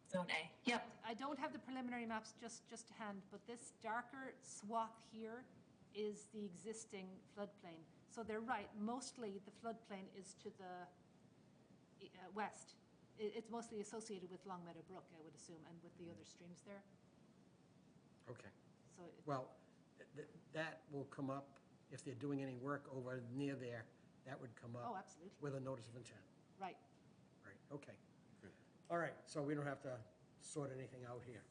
Zone A. Yep. I don't have the preliminary maps just to hand, but this darker swath here is the existing floodplain. So they're right, mostly the floodplain is to the west. It's mostly associated with Long Meadow Brook, I would assume, and with the other streams there. Okay. So Well, that will come up, if they're doing any work over near there, that would come up. Oh, absolutely. With a notice of intent. Right. Right, okay. All right, so we don't have to sort anything out here.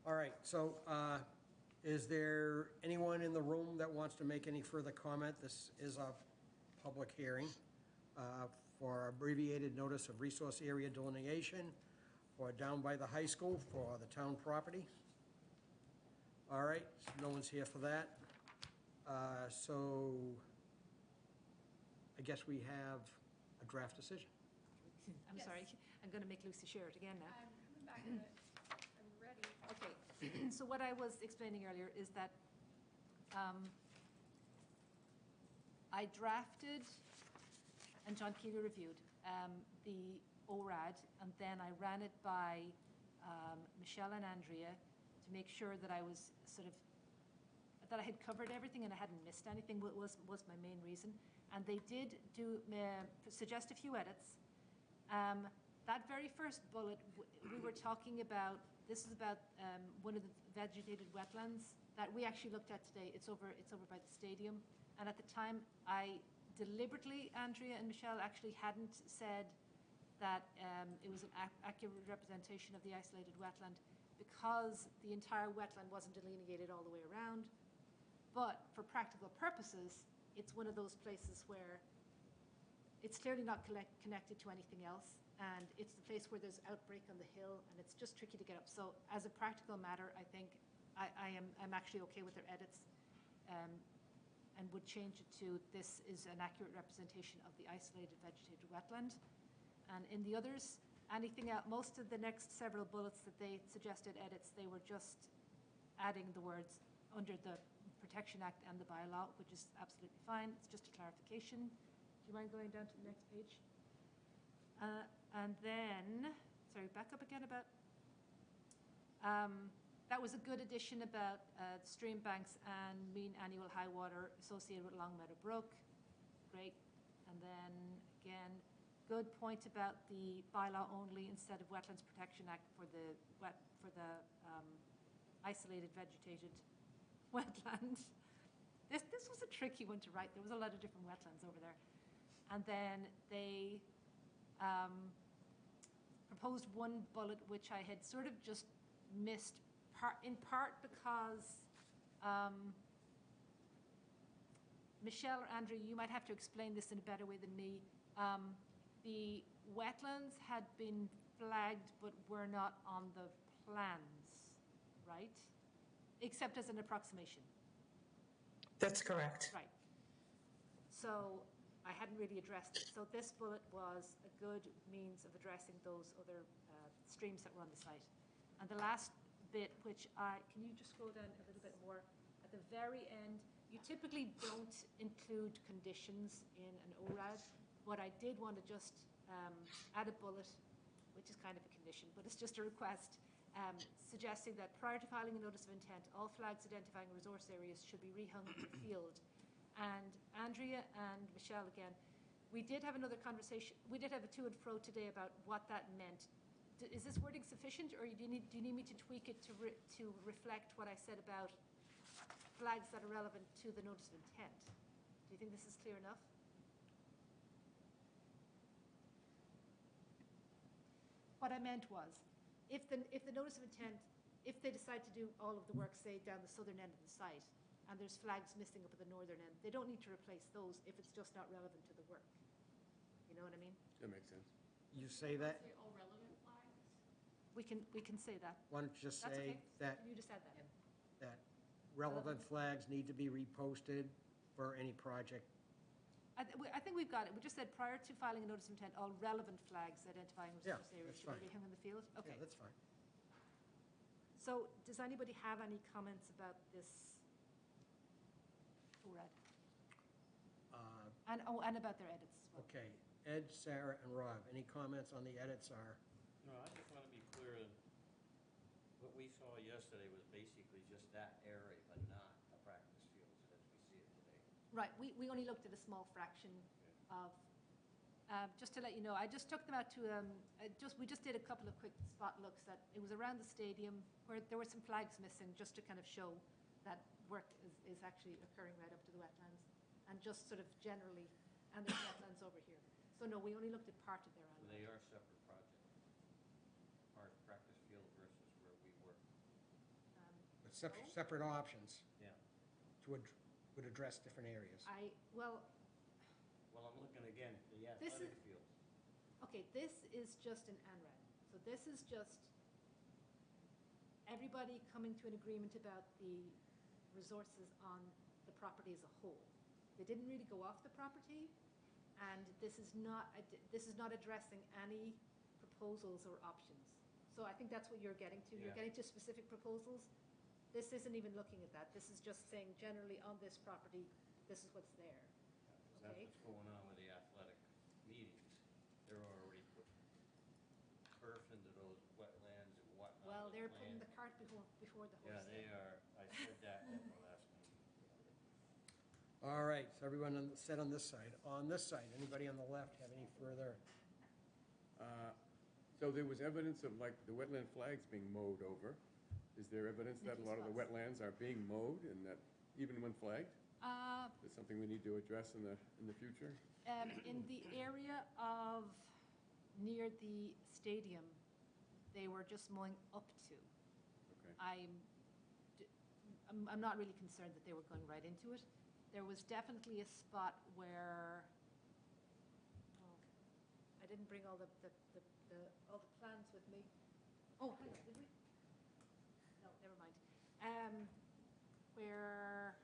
All right, so is there anyone in the room that wants to make any further comment? This is a public hearing for abbreviated notice of resource area delineation for down by the high school for the town property. All right, no one's here for that. So I guess we have a draft decision. I'm sorry, I'm going to make Lucy share it again now. I'm coming back to it. I'm ready. Okay, so what I was explaining earlier is that I drafted, and John Keeley reviewed, the ORAD, and then I ran it by Michelle and Andrea to make sure that I was sort of, that I had covered everything and I hadn't missed anything was my main reason. And they did suggest a few edits. That very first bullet, we were talking about, this is about one of the vegetated wetlands that we actually looked at today. It's over by the stadium. And at the time, I deliberately, Andrea and Michelle, actually hadn't said that it was an accurate representation of the isolated wetland because the entire wetland wasn't delineated all the way around. But for practical purposes, it's one of those places where it's clearly not connected to anything else, and it's the place where there's outbreak on the hill, and it's just tricky to get up. So as a practical matter, I think I'm actually okay with their edits, and would change it to this is an accurate representation of the isolated vegetated wetland. And in the others, anything else, most of the next several bullets that they suggested edits, they were just adding the words under the Protection Act and the bylaw, which is absolutely fine. It's just a clarification. Do you mind going down to the next page? And then, sorry, back up again about, that was a good addition about stream banks and mean annual high water associated with Longmeadow Brook. Great. And then again, good point about the bylaw only instead of Wetlands Protection Act for the isolated vegetated wetland. This was a tricky one to write. There was a lot of different wetlands over there. And then they proposed one bullet which I had sort of just missed, in part because Michelle or Andrew, you might have to explain this in a better way than me. The wetlands had been flagged but were not on the plans, right? Except as an approximation. That's correct. Right. So I hadn't really addressed it. So this bullet was a good means of addressing those other streams that were on the site. And the last bit, which can you just scroll down a little bit more? At the very end, you typically don't include conditions in an ORAD, but I did want to just add a bullet, which is kind of a condition, but it's just a request, suggesting that prior to filing a notice of intent, all flags identifying resource areas should be rehung in the field. And Andrea and Michelle, again, we did have another conversation. We did have a to and fro today about what that meant. Is this wording sufficient, or do you need me to tweak it to reflect what I said about flags that are relevant to the notice of intent? Do you think this is clear enough? What I meant was, if the notice of intent, if they decide to do all of the work, say, down the southern end of the site, and there's flags missing up at the northern end, they don't need to replace those if it's just not relevant to the work. You know what I mean? That makes sense. You say that? Say all relevant flags? We can say that. Why don't you just That's say okay. that, You just add that. that relevant flags need to be reposted for any project? I think we've got it. We just said prior to filing a notice of intent, all relevant flags identifying Yeah, resource areas that's should be fine. rehung in the field? Okay. Yeah, that's fine. So does anybody have any comments about this ORAD? And about their edits as well? Okay, Ed, Sarah, and Rob, any comments on the edits are? No, I just want to be clear that what we saw yesterday was basically just that area, but not the practice fields as we see it today. Right, we only looked at a small fraction of, just to let you know, I just took them out to, we just did a couple of quick spot looks at, it was around the stadium where there were some flags missing, just to kind of show that work is actually occurring right up to the wetlands, and just sort of generally, and there's wetlands over here. So no, we only looked at part of their So island. they are separate projects. Our practice field versus where we work. But separate options Yeah. would address different areas. Well, Well, I'm looking again, the This athletic is- fields. okay, this is just an ANRAD. So this is just everybody coming to an agreement about the resources on the property as a whole. They didn't really go off the property, and this is not addressing any proposals or options. So I think that's what you're getting to. You're Yeah. getting to specific proposals. This isn't even looking at that. This is just saying generally on this property, this is what's there. That's Okay? what's going on with the athletic meetings. They're already putting turf into those wetlands and whatnot. Well, with they're putting land. the cart before the Yeah, horse. they are. I said that at the last meeting. All right, so everyone set on this side. On this side, anybody on the left have any further? So there was evidence of like the wetland flags being mowed over. Is there evidence that a lot of the wetlands are being mowed and that even when flagged? Is something we need to address in the future? In the area of near the stadium, they were just mowing up to. Okay. I'm not really concerned that they were going right into it. There was definitely a spot where, I didn't bring all the plans with me. Oh, hang on, did we? No, never mind. Where,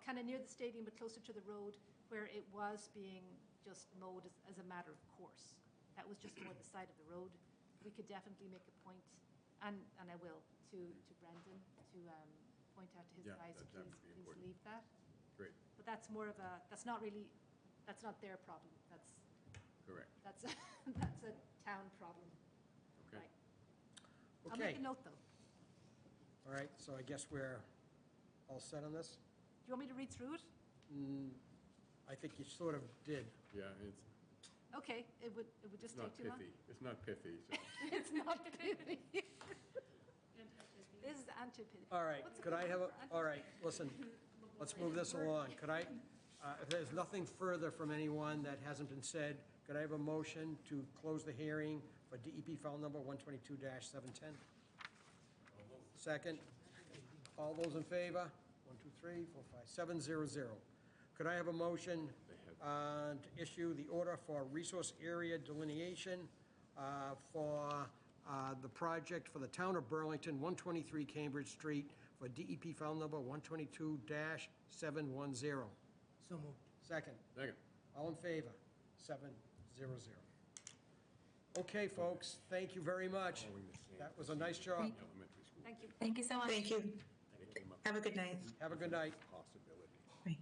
kind of near the stadium, but closer to the road, where it was being just mowed as a matter of course. That was just more the side of the road. We could definitely make a point, and I will, to Brendan, to point out to his Yeah, guys, that please, would be please important. leave that. Great, But that's more of a, that's not really, that's not their problem. correct. That's a town problem. Okay. Right. I'll make Okay, a note, though. all right, so I guess we're all set on this? Do you want me to read through it? I think you sort of did. Yeah, it's Okay, it would just not take too long. pithy. It's not pithy, so. It's not pithy. This is anti-pithy. All right, What's could I good have, for all right, listen, let's move this along. Could I, if there's nothing further from anyone that hasn't been said, could I have a motion to close the hearing for DEP file number 122-710? Second. All those in favor? 1, 2, 3, 4, 5, 7, 0, 0. Could I have a motion to issue the order for resource area delineation for the project for the town of Burlington, 123 Cambridge Street, for DEP file number 122-710? So moved. Second. Second. All in favor? 7, 0, 0. Okay, folks, thank you very much. That was a nice job. Thank- Elementary school. Thank you. Thank you so much. Thank you. They came up Have a good night. Have a good night. with possibility. Bye.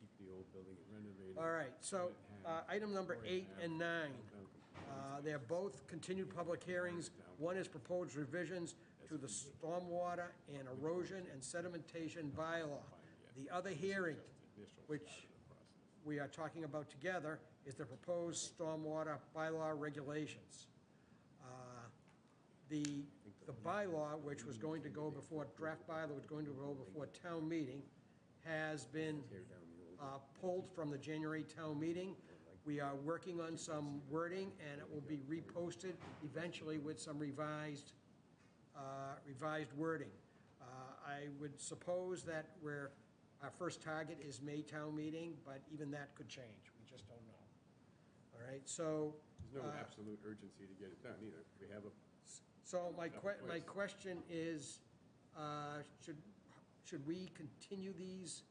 Keep the old building and renovate it. All right, so item number 8 and 9. They're both continued public hearings. One is proposed revisions to the stormwater and erosion and sedimentation bylaw. The other hearing, which we are talking about together, is the proposed stormwater bylaw regulations. The bylaw, which was going to go before, draft bylaw was going to go before town meeting, has been pulled from the January town meeting. We are working on some wording, and it will be reposted eventually with some revised wording. I would suppose that our first target is May town meeting, but even that could change. We just don't know. All right, so. There's no absolute urgency to get it done either. We have a, So my question is, should we continue these?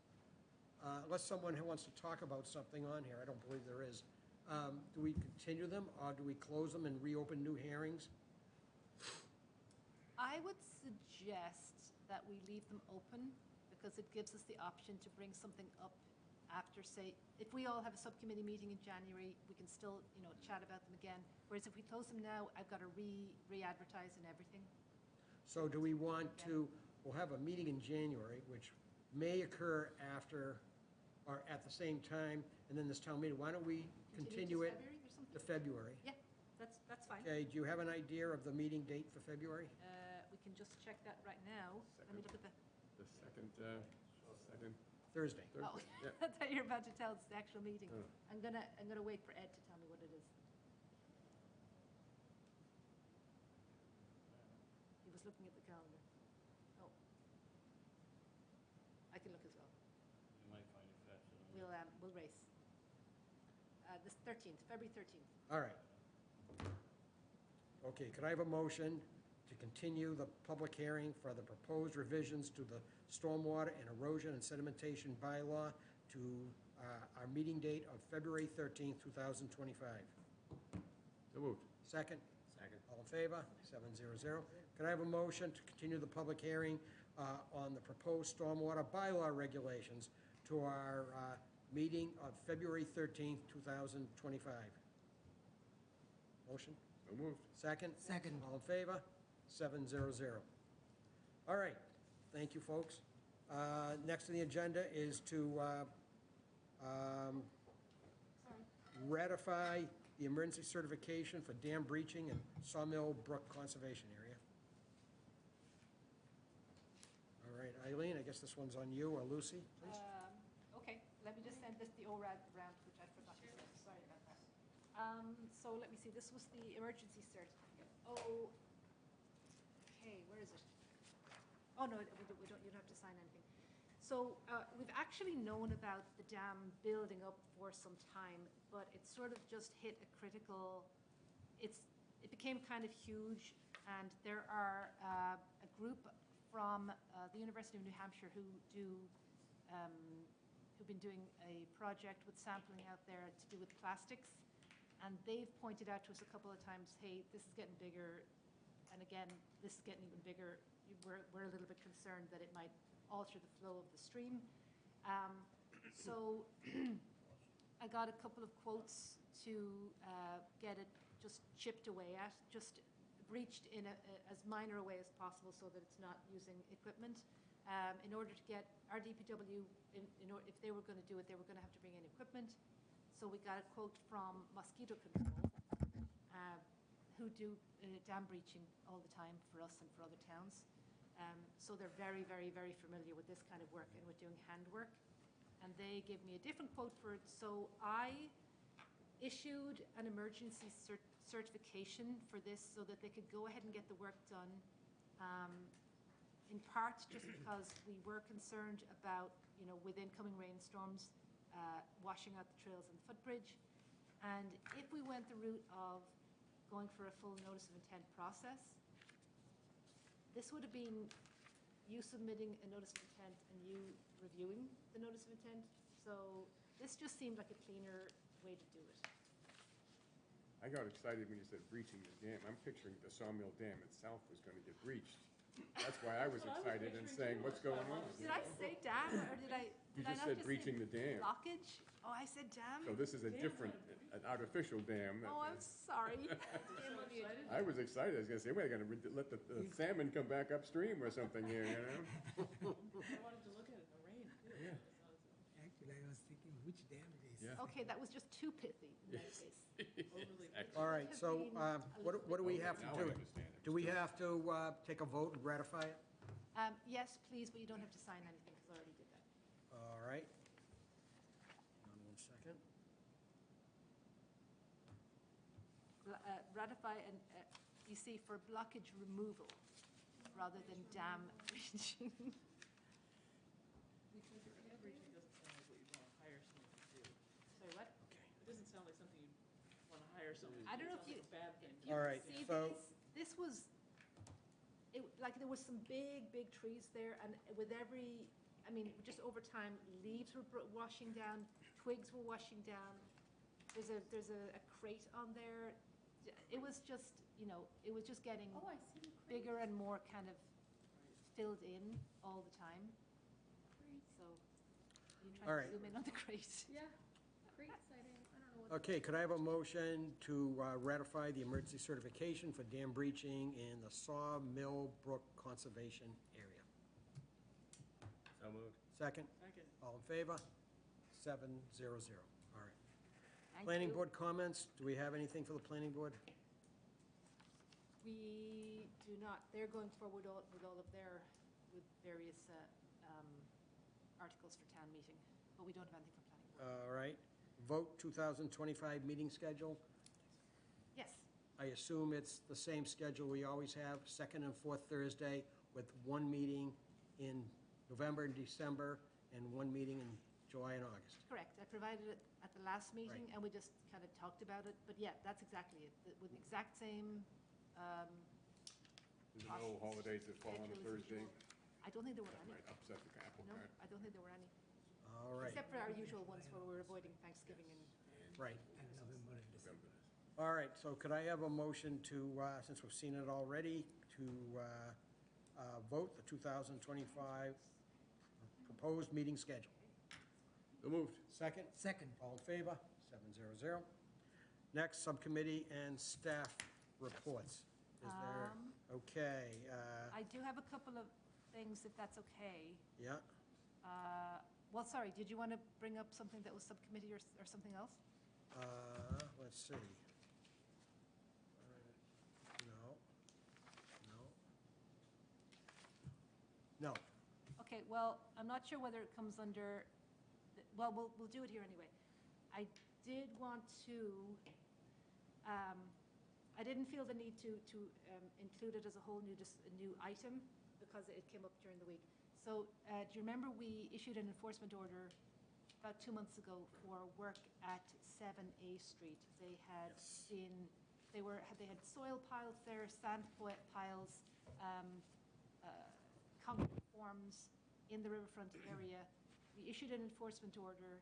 Unless someone who wants to talk about something on here, I don't believe there is. Do we continue them, or do we close them and reopen new hearings? I would suggest that we leave them open, because it gives us the option to bring something up after, say, if we all have a subcommittee meeting in January, we can still, chat about them again. Whereas if we close them now, I've got to re-advertise and everything. So do we want to, we'll have a meeting in January, which may occur after, or at the same time, and then this town meeting. Why don't we continue it February or something? to February? Yeah, that's fine. Okay, do you have an idea of the meeting date for February? We can just check that right now. Let me look at the second Thursday. Oh, Yeah. I thought you were about to tell us the actual meeting. Oh. I'm gonna wait for Ed to tell me what it is. He was looking at the calendar. Oh. I can look as well. You might find it faster than me. We'll race. This 13th, February 13th. All right. Okay, could I have a motion to continue the public hearing for the proposed revisions to the stormwater and erosion and sedimentation bylaw to our meeting date of February 13th, 2025? So moved. Second? Second. All in favor? 700. Could I have a motion to continue the public hearing on the proposed stormwater bylaw regulations to our meeting of February 13th, 2025? Motion? So moved. Second? Second. All in favor? 700. All right, thank you, folks. Next on the agenda is to ratify the emergency certification for dam breaching in Sawmill Brook Conservation Area. All right, Eileen, I guess this one's on you, or Lucy, please. Okay, let me just send this the ORAD round, which I forgot to say, sorry about that. So let me see, this was the emergency certificate. Oh, okay, where is it? Oh, no, you don't have to sign anything. So we've actually known about the dam building up for some time, but it sort of just hit a critical, it became kind of huge, and there are a group from the University of New Hampshire who've been doing a project with sampling out there to do with plastics, and they've pointed out to us a couple of times, hey, this is getting bigger, and again, this is getting even bigger. We're a little bit concerned that it might alter the flow of the stream. So I got a couple of quotes to get it just chipped away at, just breached in as minor a way as possible so that it's not using equipment. In order to get our DPW, if they were going to do it, they were going to have to bring in equipment. So we got a quote from Mosquito Control, who do dam breaching all the time for us and for other towns. So they're very, very, very familiar with this kind of work and with doing handwork. And they gave me a different quote for it. So I issued an emergency certification for this so that they could go ahead and get the work done, in part just because we were concerned about, with incoming rainstorms, washing out the trails and the footbridge. And if we went the route of going for a full notice of intent process, this would have been you submitting a notice of intent and you reviewing the notice of intent. So this just seemed like a cleaner way to do it. I got excited when you said breaching the dam. I'm picturing the Sawmill Dam itself was going to get breached. That's why I was excited and saying, what's going on? Did I say dam, or did I You not just said say breaching the dam. blockage? Oh, I said dam? So this is a different, an artificial dam. Oh, I'm sorry. I was excited. I was going to say, we're going to let the salmon come back upstream or something here, I wanted to look at it in the rain, too. Yeah. Actually, I was thinking which dam it is. Yeah. Okay, that was just too pithy in that case. All right, so what do we have to Now I do? understand it. Do we have to take a vote and ratify it? Yes, please, but you don't have to sign anything because I already did that. All right. Hang on 1 second. Ratify, and you see, for blockage removal rather than dam breaching. Because your dam breaching doesn't sound like what you'd want to hire someone to do. Sorry, what? It doesn't sound like something you'd want to hire someone to do. I don't know if It you. sounds like a bad thing. you All right, see so- this was, like, there was some big trees there, and with every, just over time, leaves were washing down, twigs were washing down. There's a crate on there. It was just, it was just getting Oh, I see the crate. bigger and more kind of filled in all the time. So, you All trying right. to zoom in on the crate? Yeah, great sighting. I don't know what. Okay, could I have a motion to ratify the emergency certification for dam breaching in the Sawmill Brook Conservation Area? So moved. Second? Second. All in favor? 700. All right. Thank Planning you. board comments? Do we have anything for the planning board? We do not. They're going forward with all of their, with various articles for town meeting, but we don't have anything for planning board. All right. Vote 2025 meeting schedule. Yes, I assume it's the same schedule we always have, second and fourth Thursday, with one meeting in November and December, and one meeting in July and August. correct. I provided it at the last meeting, Right. and we just kind of talked about it, but yeah, that's exactly it. With the exact same There's no holidays that fall on a schedule as Thursday. usual. I don't think there were That any. might upset the apple No, cart. I don't think there were any. All right, Except for our usual ones where we're avoiding Thanksgiving and right. And November and December. All right, so could I have a motion to, since we've seen it already, to vote the 2025 proposed meeting schedule? So moved. Second? Second. All in favor? 700. Next, subcommittee and staff reports. Is there, okay, I do have a couple of things, if that's okay. yeah, Well, sorry, did you want to bring up something that was subcommittee or something else? let's see. No, no. No, Okay, well, I'm not sure whether it comes under, well, we'll do it here anyway. I did want to, I didn't feel the need to include it as a whole new item because it came up during the week. So do you remember we issued an enforcement order about 2 months ago for work at 7A Street? They had been, they had soil piles there, sand piles, concrete forms in the riverfront area. We issued an enforcement order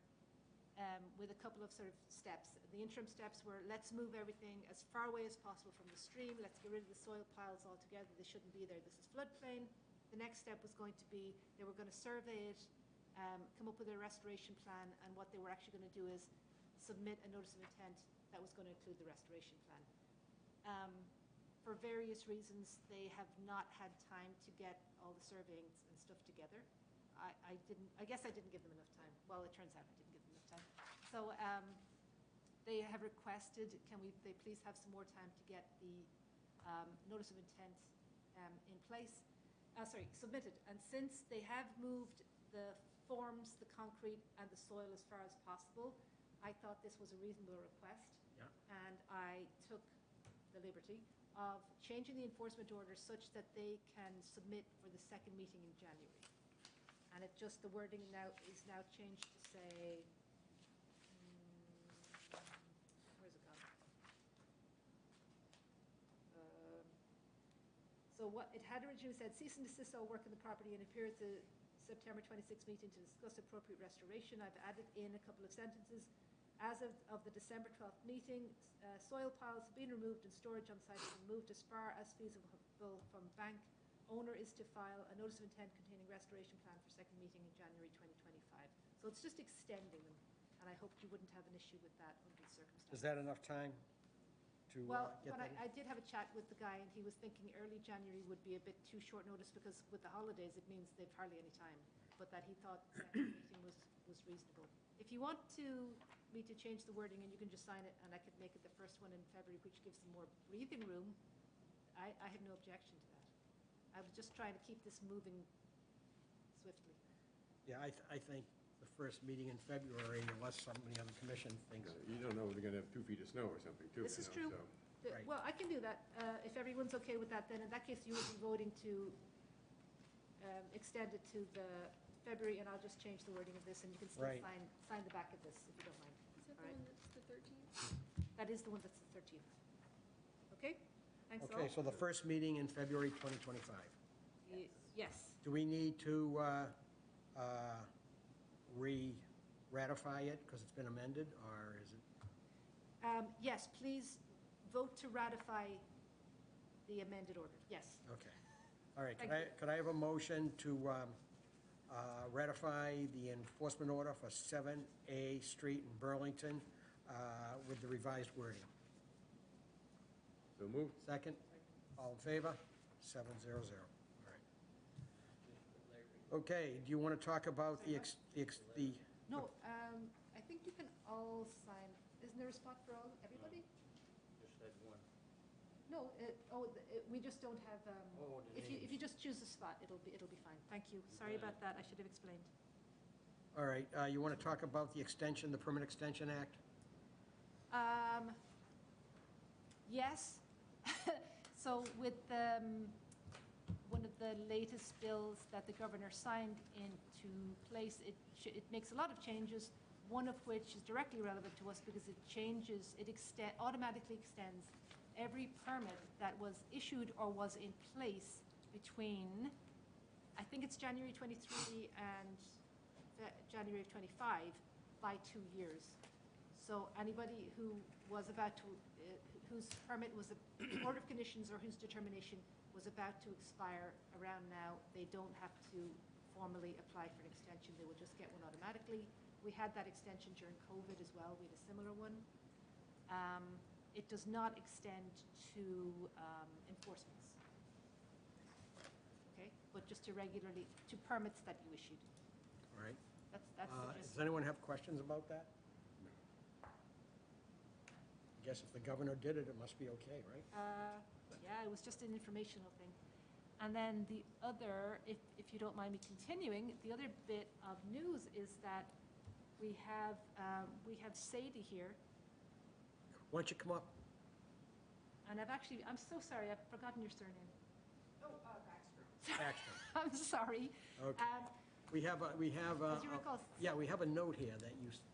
with a couple of sort of steps. The interim steps were, let's move everything as far away as possible from the stream, let's get rid of the soil piles altogether, they shouldn't be there, this is floodplain. The next step was going to be, they were going to survey it, come up with a restoration plan, and what they were actually going to do is submit a notice of intent that was going to include the restoration plan. For various reasons, they have not had time to get all the surveying and stuff together. I guess I didn't give them enough time. Well, it turns out I didn't give them enough time. So they have requested, they please have some more time to get the notice of intent in place, submitted. And since they have moved the forms, the concrete, and the soil as far as possible, I thought this was a reasonable request. Yeah. And I took the liberty of changing the enforcement order such that they can submit for the second meeting in January. And it just, the wording is now changed to say, where's it gone? So what, it had originally said, cease and desist all work on the property and appear at the September 26th meeting to discuss appropriate restoration. I've added in a couple of sentences. As of the December 12th meeting, soil piles have been removed and storage on site has been moved as far as feasible from bank. Owner is to file a notice of intent containing restoration plan for second meeting in January 2025. So it's just extending them, and I hoped you wouldn't have an issue with that under the circumstances. Is that enough time to Well, get but that? I did have a chat with the guy, and he was thinking early January would be a bit too short notice, because with the holidays, it means they've hardly any time, but that he thought the second meeting was reasonable. If you want me to change the wording, and you can just sign it, and I could make it the first one in February, which gives them more breathing room, I have no objection to that. I was just trying to keep this moving swiftly. Yeah, I think the first meeting in February, unless somebody on the commission thinks. You don't know if they're gonna have 2 feet of snow or something, too. This is you know, true. so- Right. Well, I can do that. If everyone's okay with that, then in that case, you will be voting to extend it to the February, and I'll just change the wording of this, and you can still Right. sign the back of this, if you don't mind. Is that the All right. one that's the 13th? That is the one that's the 13th. Okay? Thanks all. Okay, so the first meeting in February 2025. Yes. Do we need to re-ratify it because it's been amended, or is it? Yes, please vote to ratify the amended order. Yes. Okay. All right, Thank could I have a motion to ratify the enforcement order for 7A Street in Burlington with the revised wording? So moved. Second? All in favor? 700. All right. Okay, do you want to talk about the No, I think you can all sign. Isn't there a spot for everybody? Just had one. No, we just don't have, Oh, the if you just choose a spot, it'll be fine. Thank you. Sorry about that. I should have explained. All right, you want to talk about the extension, the Permanent Extension Act? Yes. So with one of the latest bills that the governor signed into place, it makes a lot of changes, one of which is directly relevant to us because it automatically extends every permit that was issued or was in place between, I think it's January 23 and January of 25, by 2 years. So anybody who was about to, whose permit was, Board of Conditions or whose determination was about to expire around now, they don't have to formally apply for an extension. They will just get one automatically. We had that extension during COVID as well. We had a similar one. It does not extend to enforcements. Okay, but just to regularly, to permits that you issued. All right. That's the gist. Does anyone have questions about that? I guess if the governor did it, it must be okay, right? Yeah, it was just an informational thing. And then the other, if you don't mind me continuing, the other bit of news is that we have Sadie here. Why don't you come up? And I'm so sorry, I've forgotten your surname. Baxter. I'm sorry. Okay. We have, As you recall. yeah, we have a note here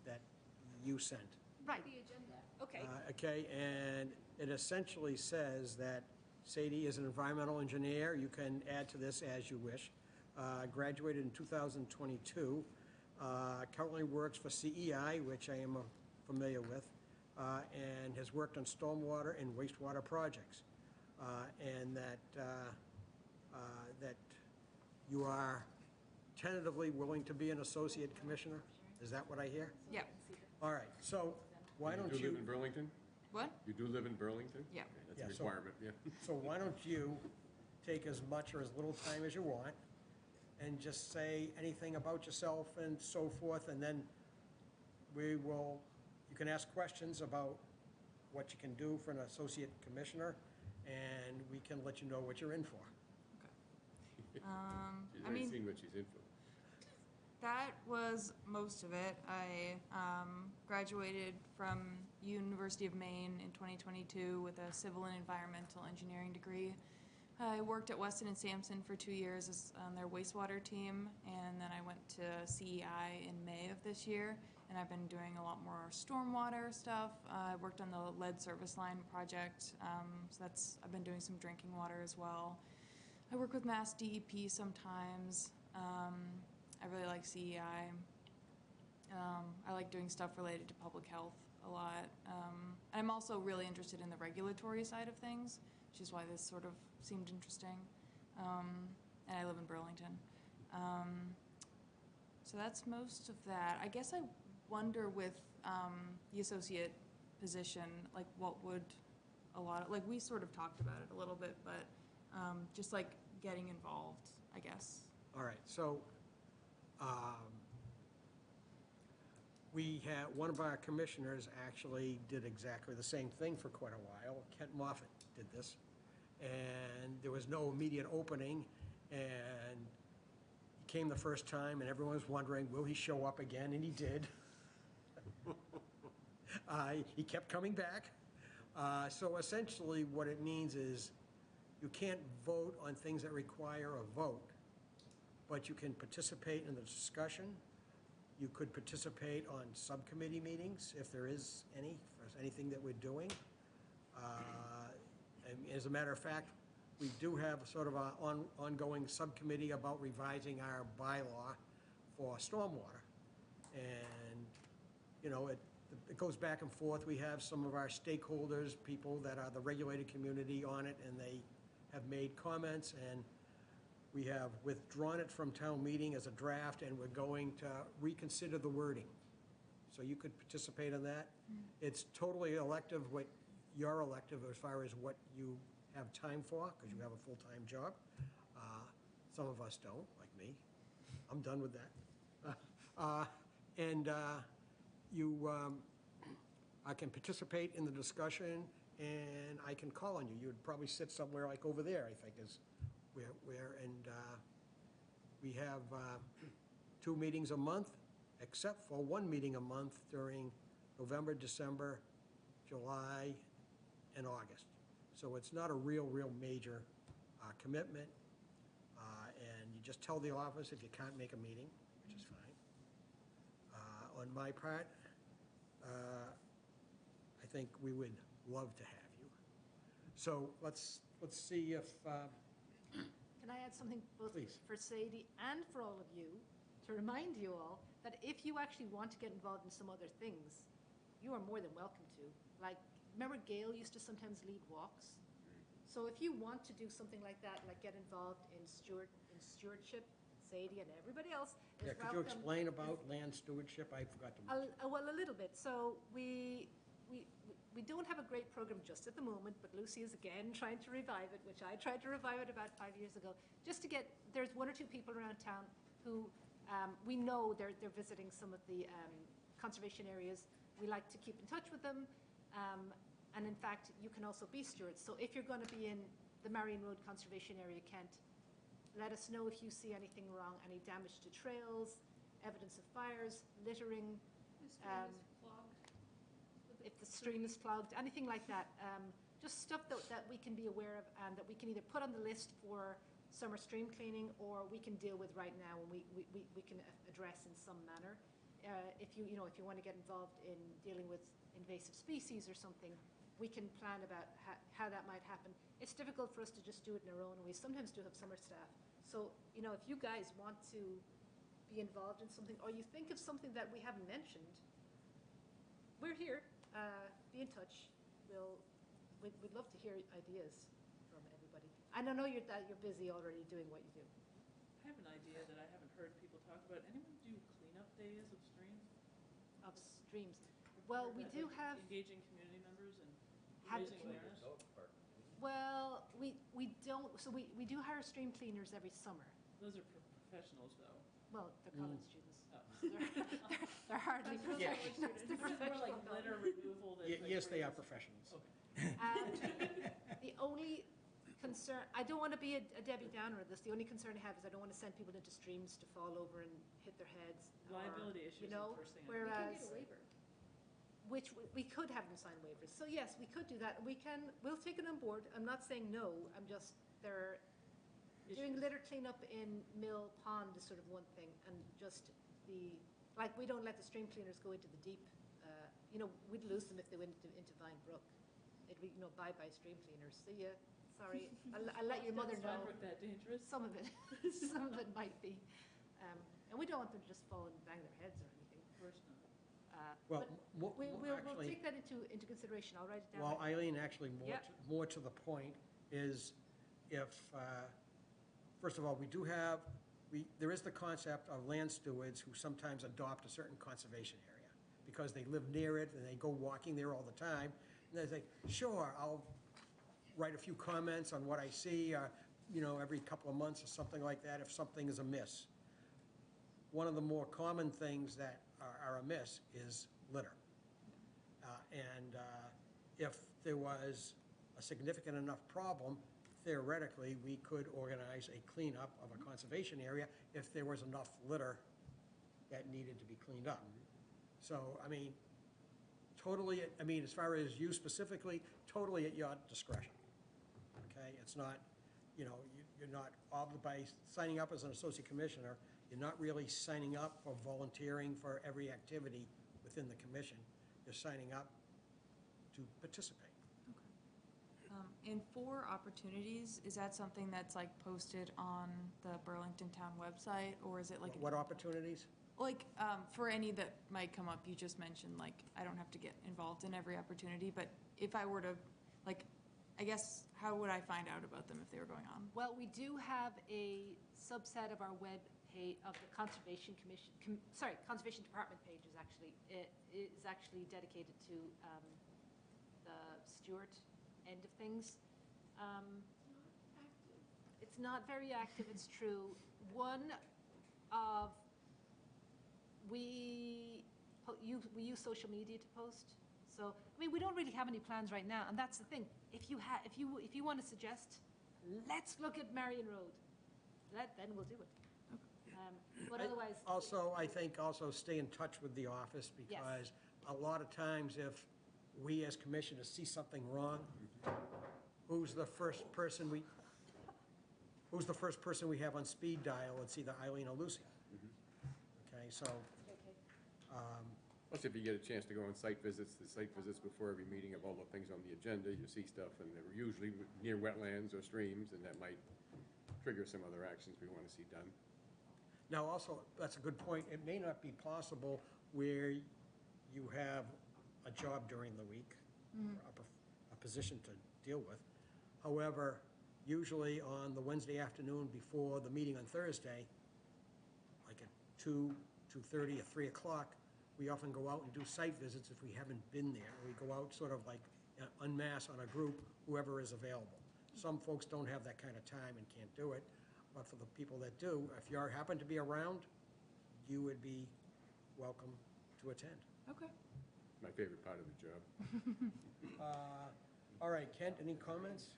that you sent. Right. The agenda. Okay. Okay, and it essentially says that Sadie is an environmental engineer. You can add to this as you wish. Graduated in 2022. Currently works for CEI, which I am familiar with, and has worked on stormwater and wastewater projects. And that you are tentatively willing to be an associate commissioner? Is that what I hear? Yeah. All right, so why don't You do you... live in Burlington? What? You do live in Burlington? Yeah. Okay, Yeah, That's a so- requirement, yeah. So why don't you take as much or as little time as you want and just say anything about yourself and so forth, and then you can ask questions about what you can do for an associate commissioner, and we can let you know what you're in for. She's I already mean, seen what she's in for. that was most of it. I graduated from University of Maine in 2022 with a civil and environmental engineering degree. I worked at Weston and Sampson for 2 years as on their wastewater team, and then I went to CEI in May of this year, and I've been doing a lot more stormwater stuff. I worked on the lead service line project, so I've been doing some drinking water as well. I work with Mass DEP sometimes. I really like CEI. I like doing stuff related to public health a lot. I'm also really interested in the regulatory side of things, which is why this sort of seemed interesting. And I live in Burlington. So that's most of that. I guess I wonder with the associate position, like what would we sort of talked about it a little bit, but just like getting involved, I guess. All right, so we had, one of our commissioners actually did exactly the same thing for quite a while. Kent Moffett did this, and there was no immediate opening, and he came the first time, and everyone was wondering, will he show up again? And he did. He kept coming back. So essentially, what it means is you can't vote on things that require a vote, but you can participate in the discussion. You could participate on subcommittee meetings, if there is any, if there's anything that we're doing. And as a matter of fact, we do have sort of an ongoing subcommittee about revising our bylaw for stormwater. And, you know, it goes back and forth. We have some of our stakeholders, people that are the regulated community on it, and they have made comments, and we have withdrawn it from town meeting as a draft, and we're going to reconsider the wording. So you could participate in that. It's totally elective, what you're elective as far as what you have time for, because you have a full-time job. Some of us don't, like me. I'm done with that. I can participate in the discussion, and I can call on you. You would probably sit somewhere like over there, I think, is we have 2 meetings a month, except for 1 meeting a month during November, December, July, and August. So it's not a real major commitment, and you just tell the office if you can't make a meeting, which is fine. On my part, I think we would love to have you. So let's see if, Can I add something both Please. for Sadie and for all of you, to remind you all that if you actually want to get involved in some other things, you are more than welcome to. Like, remember Gail used to sometimes lead walks? So if you want to do something like that, like get involved in stewardship, Sadie and everybody else is yeah, welcome. could you explain about land stewardship? I forgot to. Well, a little bit. So we don't have a great program just at the moment, but Lucy is again trying to revive it, which I tried to revive it about 5 years ago. Just to get, there's 1 or 2 people around town who we know they're visiting some of the conservation areas. We like to keep in touch with them. And in fact, you can also be stewards. So if you're going to be in the Marion Road Conservation Area, Kent, let us know if you see anything wrong, any damage to trails, evidence of fires, littering. If the stream is clogged, anything like that. Just stuff that we can be aware of and that we can either put on the list for summer stream cleaning or we can deal with right now and we can address in some manner. If you want to get involved in dealing with invasive species or something, we can plan about how that might happen. It's difficult for us to just do it on our own. We sometimes do have summer staff. So, if you guys want to be involved in something or you think of something that we haven't mentioned, we're here. Be in touch. We'd love to hear ideas from everybody. I know you're busy already doing what you do. I have an idea that I haven't heard people talk about. Anyone do cleanup days of streams? Of streams. Well, we do have. Engaging community members and Have- raising awareness? Well, we don't. So we do hire stream cleaners every summer. Those are professionals, though. Well, they're college students. Oh. They're hardly Yeah. professionals. This is more like litter removal than. like Yes, they are raise- professionals. The only concern, I don't want to be a Debbie Downer of this. The only concern I have is I don't want to send people into streams to fall over and hit their heads. or, Liability issues is the first thing I think. Whereas. We can get a waiver. Which we could have them sign waivers. So yes, we could do that. We'll take it on board. I'm not saying no, I'm just, doing litter cleanup in Mill Pond is sort of one thing, and just we don't let the stream cleaners go into the deep, we'd lose them if they went into Vine Brook. It'd be, bye-bye stream cleaners. See ya, sorry. I'll let your mother Is know. Vine Brook that dangerous? Some of it, some of it might be. And we don't want them to just fall and bang their heads or anything. Of course not. Well, But we'll actually, take that into consideration. I'll write it down. well, Eileen, actually, Yeah. more to the point is if, first of all, there is the concept of land stewards who sometimes adopt a certain conservation area because they live near it and they go walking there all the time. And they say, sure, I'll write a few comments on what I see, every couple of months or something like that if something is amiss. One of the more common things that are amiss is litter. And if there was a significant enough problem, theoretically, we could organize a cleanup of a conservation area if there was enough litter that needed to be cleaned up. So, as far as you specifically, totally at your discretion. Okay, it's not, you're not obligated by signing up as an associate commissioner. You're not really signing up or volunteering for every activity within the commission. You're signing up to participate. And for opportunities, is that something that's like posted on the Burlington Town website, or is it like? What opportunities? Like, for any that might come up, you just mentioned, like, I don't have to get involved in every opportunity, but if I were to, like, I guess, how would I find out about them if they were going on? Well, we do have a subset of our web page of the Conservation Commission, Conservation Department page is actually dedicated to the Stewart end of things. It's not very active, it's true. We use social media to post. So, we don't really have any plans right now, and that's the thing. If you want to suggest, let's look at Marion Road, then we'll do it. But otherwise. Also, I think also stay in touch with the office because a lot of times if we as commissioners see something wrong, who's the first person we have on speed dial? It's either Eileen or Lucy. Okay, so, Plus, if you get a chance to go on site visits, the site visits before every meeting of all the things on the agenda, you see stuff, and they're usually near wetlands or streams, and that might trigger some other actions we want to see done. Now, also, that's a good point. It may not be possible where you have a job during the week, a position to deal with. However, usually on the Wednesday afternoon before the meeting on Thursday, like at 2, 2:30, or 3 o'clock, we often go out and do site visits if we haven't been there. We go out sort of like en masse on a group, whoever is available. Some folks don't have that kind of time and can't do it, but for the people that do, if you happen to be around, you would be welcome to attend. Okay. My favorite part of the job. All right, Kent, any comments?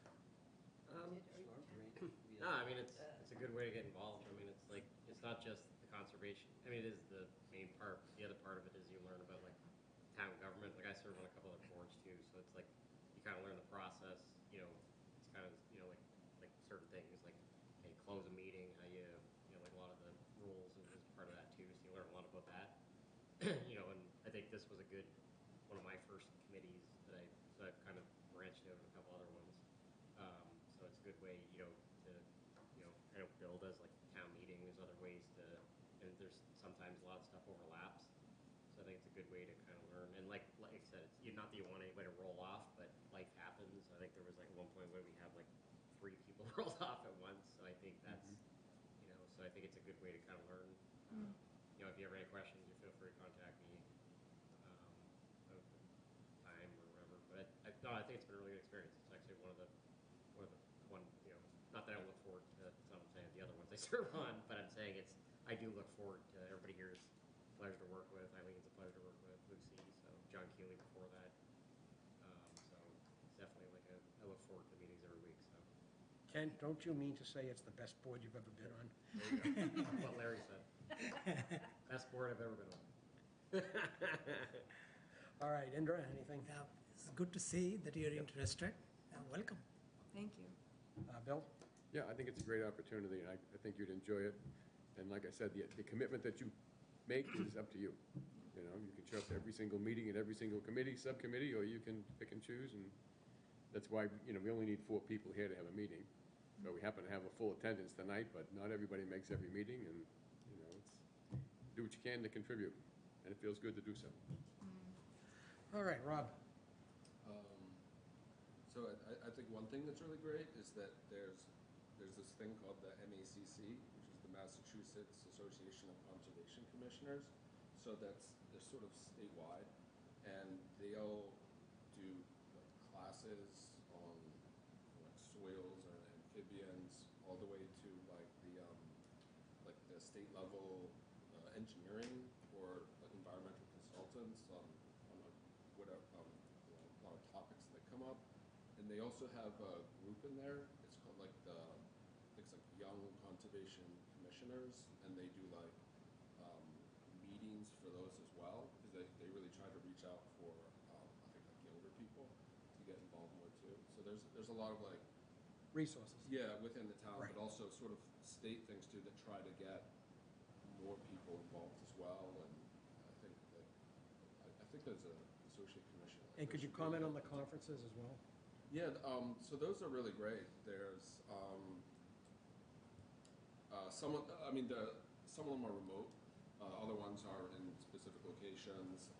No, I mean, it's a good way to get involved. I mean, it's like, it's not just the conservation. I mean, it is the main part. The other part of it is you learn about like town government. Like I serve on a couple other boards too, so it's like you kind of learn the process. You know, it's kind of, you know, like certain things like, hey, close a meeting, how you know, like a lot of the rules is part of that too. So you learn a lot about that. You know, and I think this was a good, one of my first committees that so I've kind of branched out in a couple other ones. So it's a good way, you know, to, you know, kind of build as like town meeting. There's other ways to, and there's sometimes a lot of stuff overlaps. So I think it's a good way to kind of learn. And like I said, it's not that you want anybody to roll off, but life happens. I think there was like one point where we had like 3 people rolled off at once. So I think that's, you know, so I think it's a good way to kind of learn. You know, if you have any questions, you feel free to contact me about the time or whatever. But no, I think it's been a really good experience. It's actually one, you know, not that I look forward to, that's not what I'm saying, the other ones I serve on, but I'm saying I do look forward to, everybody here is a pleasure to work with. Eileen's a pleasure to work with, Lucy, so John Keeley before that. So it's definitely like I look forward to meetings every week, so. Kent, don't you mean to say it's the best board you've ever been on? There you go. That's what Larry said. Best board I've ever been on. All right, Indra, anything? It's good to see that you're interested. Welcome. Thank you. Bill? Yeah, I think it's a great opportunity, and I think you'd enjoy it. And like I said, the commitment that you make is up to you. You know, you can show up to every single meeting and every single committee, subcommittee, or you can pick and choose, and that's why, you know, we only need 4 people here to have a meeting. So we happen to have a full attendance tonight, but not everybody makes every meeting, and, you know, it's, do what you can to contribute, and it feels good to do so. All right, Rob? So I think one thing that's really great is that there's this thing called the MACC, which is the Massachusetts Association of Conservation Commissioners. So they're sort of statewide, and they'll do like classes on like soils and amphibians, all the way to like the state level engineering or like environmental consultants on whatever a lot of topics that come up. And they also have a group in there. It's called like it's like Young Conservation Commissioners, and they do like meetings for those as well, because they really try to reach out for I think like younger people to get involved more too. So there's a lot of like resources. Yeah, within the town, Right. but also sort of state things too that try to get more people involved as well. And I think there's an associate commission. And could you comment on the conferences as well? Yeah, so those are really great. There's some of them are remote. Other ones are in specific locations.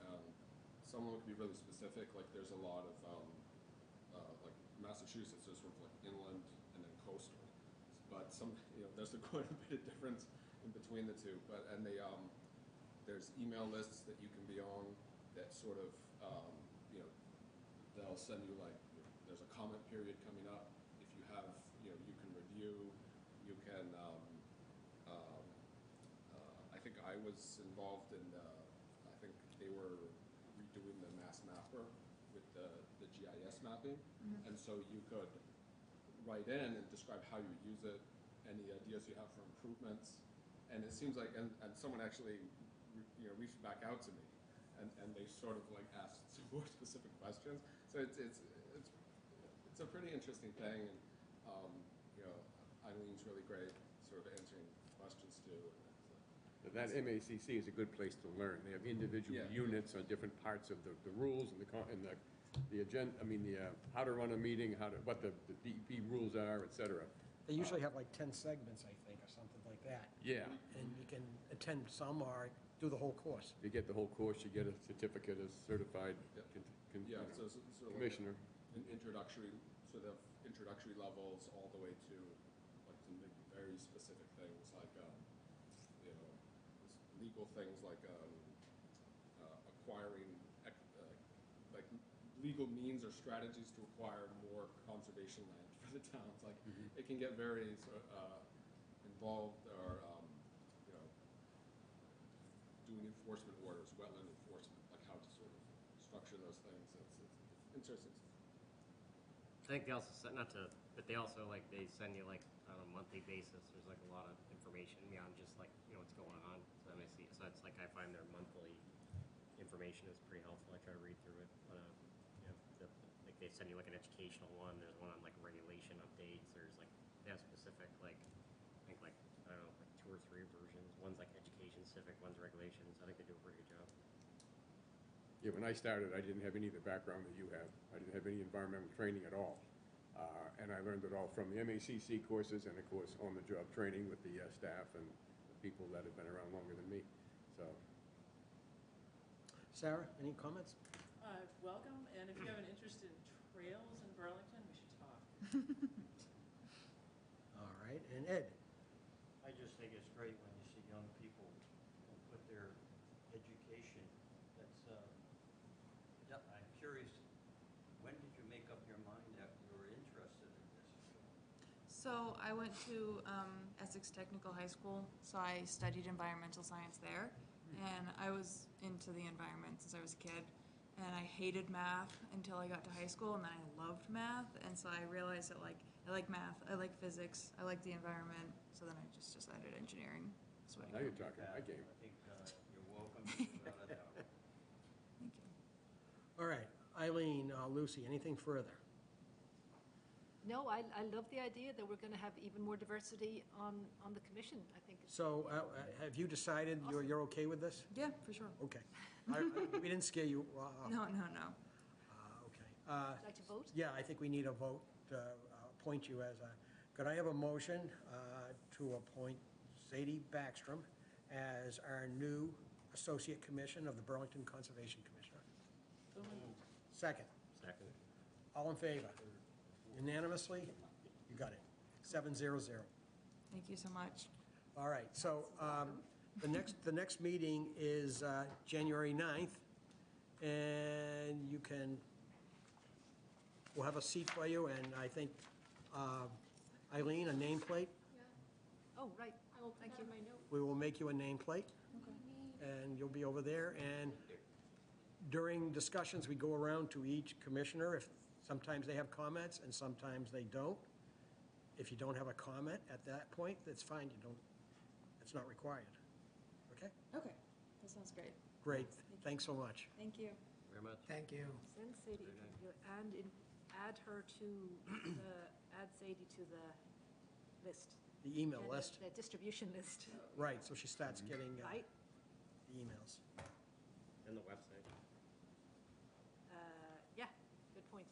Some of them can be really specific. Like there's a lot of like Massachusetts is sort of like inland and then coastal. But there's quite a bit of difference in between the two. And there's email lists that you can be on that sort of they'll send you like. There's a comment period coming up. If you have, you can review, you can, I think I was involved in, I think they were redoing the Mass Mapper with the GIS mapping. And so you could write in and describe how you use it, any ideas you have for improvements. And it seems like, and someone actually, reached back out to me and they sort of like asked some more specific questions. So it's a pretty interesting thing, and Eileen's really great, sort of answering questions too. So that MACC is a good place to learn. They have individual Yeah. units on different parts of the rules and the agenda, I mean, how to run a meeting, what the DEP rules are, et cetera. They usually have like 10 segments, I think, or something like that. Yeah. And you can attend some or do the whole course. You get the whole course, you get a certificate as certified Yeah, so like commissioner. an introductory, sort of introductory levels all the way to like some very specific things like, you know, legal things like acquiring, like legal means or strategies to acquire more conservation land for the towns. Like it can get very involved or, you know, doing enforcement orders, wetland enforcement, like how to sort of structure those things. It's interesting. I think they also send, not to, but they also like, they send you like on a monthly basis, there's like a lot of information beyond just like, you know, what's going on. So MSC, so it's like, I find their monthly information is pretty helpful. I try to read through it. You know, like they send you like an educational one. There's one on like regulation updates. There's like, they have specific like, I think like, I don't know, like 2 or 3 versions. One's like education specific, one's regulations. I think they do a pretty good job. Yeah, when I started, I didn't have any of the background that you have. I didn't have any environmental training at all. And I learned it all from the MACC courses and, of course, on-the-job training with the staff and the people that have been around longer than me. So, Sarah, any comments? Welcome, and if you have an interest in trails in Burlington, we should talk. All right, and Ed? I just think it's great when you see young people put their education, I'm curious, when did you make up your mind that you were interested in this? So I went to Essex Technical High School, so I studied environmental science there, and I was into the environment since I was a kid. And I hated math until I got to high school, and then I loved math, and so I realized that like I like math, I like physics, I like the environment, so then I just decided engineering is what now I you're do. talking my game. I think you're welcome, without a doubt. Thank you. All right, Eileen, Lucy, anything further? No, I love the idea that we're going to have even more diversity on the commission. I think it's So have you decided you're okay with this? Yeah, for sure. Okay. We didn't scare you. No. Okay. Would you like to vote? Yeah, I think we need a vote to appoint you as could I have a motion to appoint Sadie Backstrom as our new Associate Commission of the Burlington Conservation Commissioner? So moved. Second. Second. All in favor? Unanimously? You got it. 7-0-0. Thank you so much. All right, so the next meeting is January 9th, and we'll have a seat for you, and I think, Eileen, a nameplate. Oh, right. I will put that in my note. We will make you a nameplate, and you'll be over there. And during discussions, we go around to each commissioner. If sometimes they have comments, and sometimes they don't. If you don't have a comment at that point, that's fine. It's not required. Okay? Okay, that sounds great. Great. Thanks so much. Thank you. Very much. Thank you. Send Sadie, add her to add Sadie to the list. The email Yeah, list. The distribution list, Right, so she starts getting right? the emails. And the website. Yeah, good point.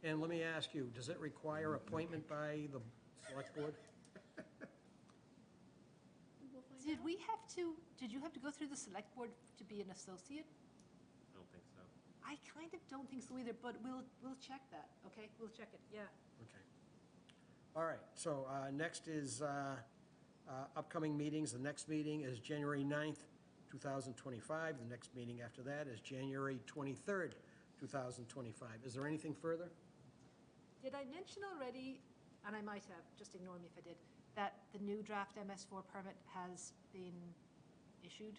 And let me ask you, does it require appointment by the select board? We'll find out. Did you have to go through the select board to be an associate? I don't think so. I kind of don't think so either, but we'll check that, okay? We'll check it, yeah. Okay. All right, so next is upcoming meetings. The next meeting is January 9th, 2025. The next meeting after that is January 23rd, 2025. Is there anything further? Did I mention already, and I might have, just ignore me if I did, that the new draft MS4 permit has been issued?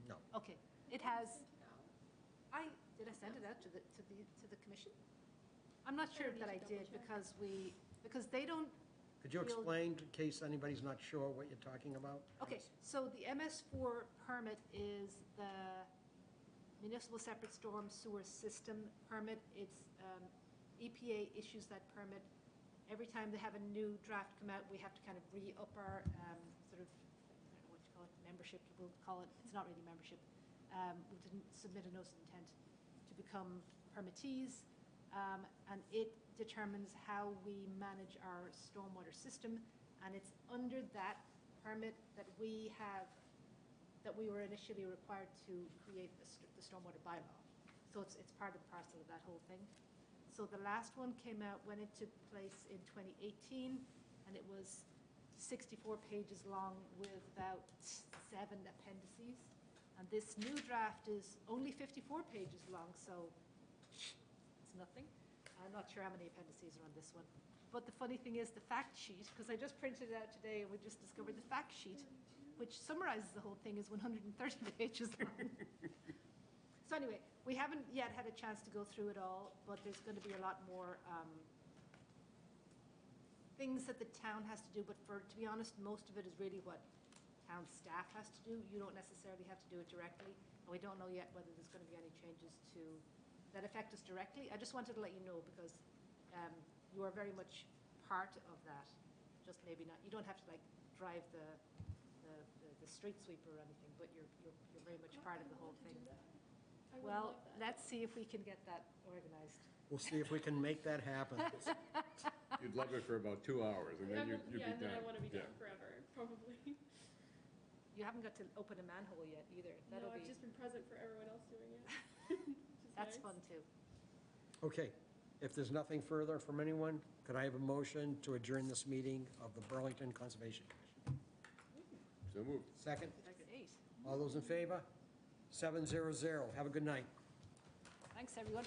No. Okay, it has. Did I send it out to the commission? I'm not sure that I did because they don't. Could you feel- explain, in case anybody's not sure what you're talking about? Okay, so the MS4 permit is the municipal separate storm sewer system permit. It's, EPA issues that permit. Every time they have a new draft come out, we have to kind of re-up our sort of membership, we'll call it, it's not really membership, we didn't submit a notice of intent to become permittees, and it determines how we manage our stormwater system, and it's under that permit that we have, that we were initially required to create the stormwater bylaw. So it's part and parcel of that whole thing. So the last one came out, went into place in 2018, and it was 64 pages long with about 7 appendices. And this new draft is only 54 pages long, so it's nothing. I'm not sure how many appendices are on this one. But the funny thing is the fact sheet, because I just printed it out today and we just discovered the fact sheet, which summarizes the whole thing, is 130 pages long. So anyway, we haven't yet had a chance to go through it all, but there's going to be a lot more things that the town has to do. But to be honest, most of it is really what town staff has to do. You don't necessarily have to do it directly. And we don't know yet whether there's going to be any changes that affect us directly. I just wanted to let you know because you are very much part of that. Just maybe not. You don't have to like drive the street sweeper or anything, but you're very much part of the whole thing. Well, let's see if we can get that organized. We'll see if we can make that happen. You'd love it for about 2 hours, and then you'd be done. Yeah, and then I want to be done forever, probably. You haven't got to open a manhole yet either. No, I've just been present for everyone else doing it. That's fun too. Okay, if there's nothing further from anyone, could I have a motion to adjourn this meeting of the Burlington Conservation Commission? So moved. Second? Eight. All those in favor? 700. Have a good night. Thanks, everyone.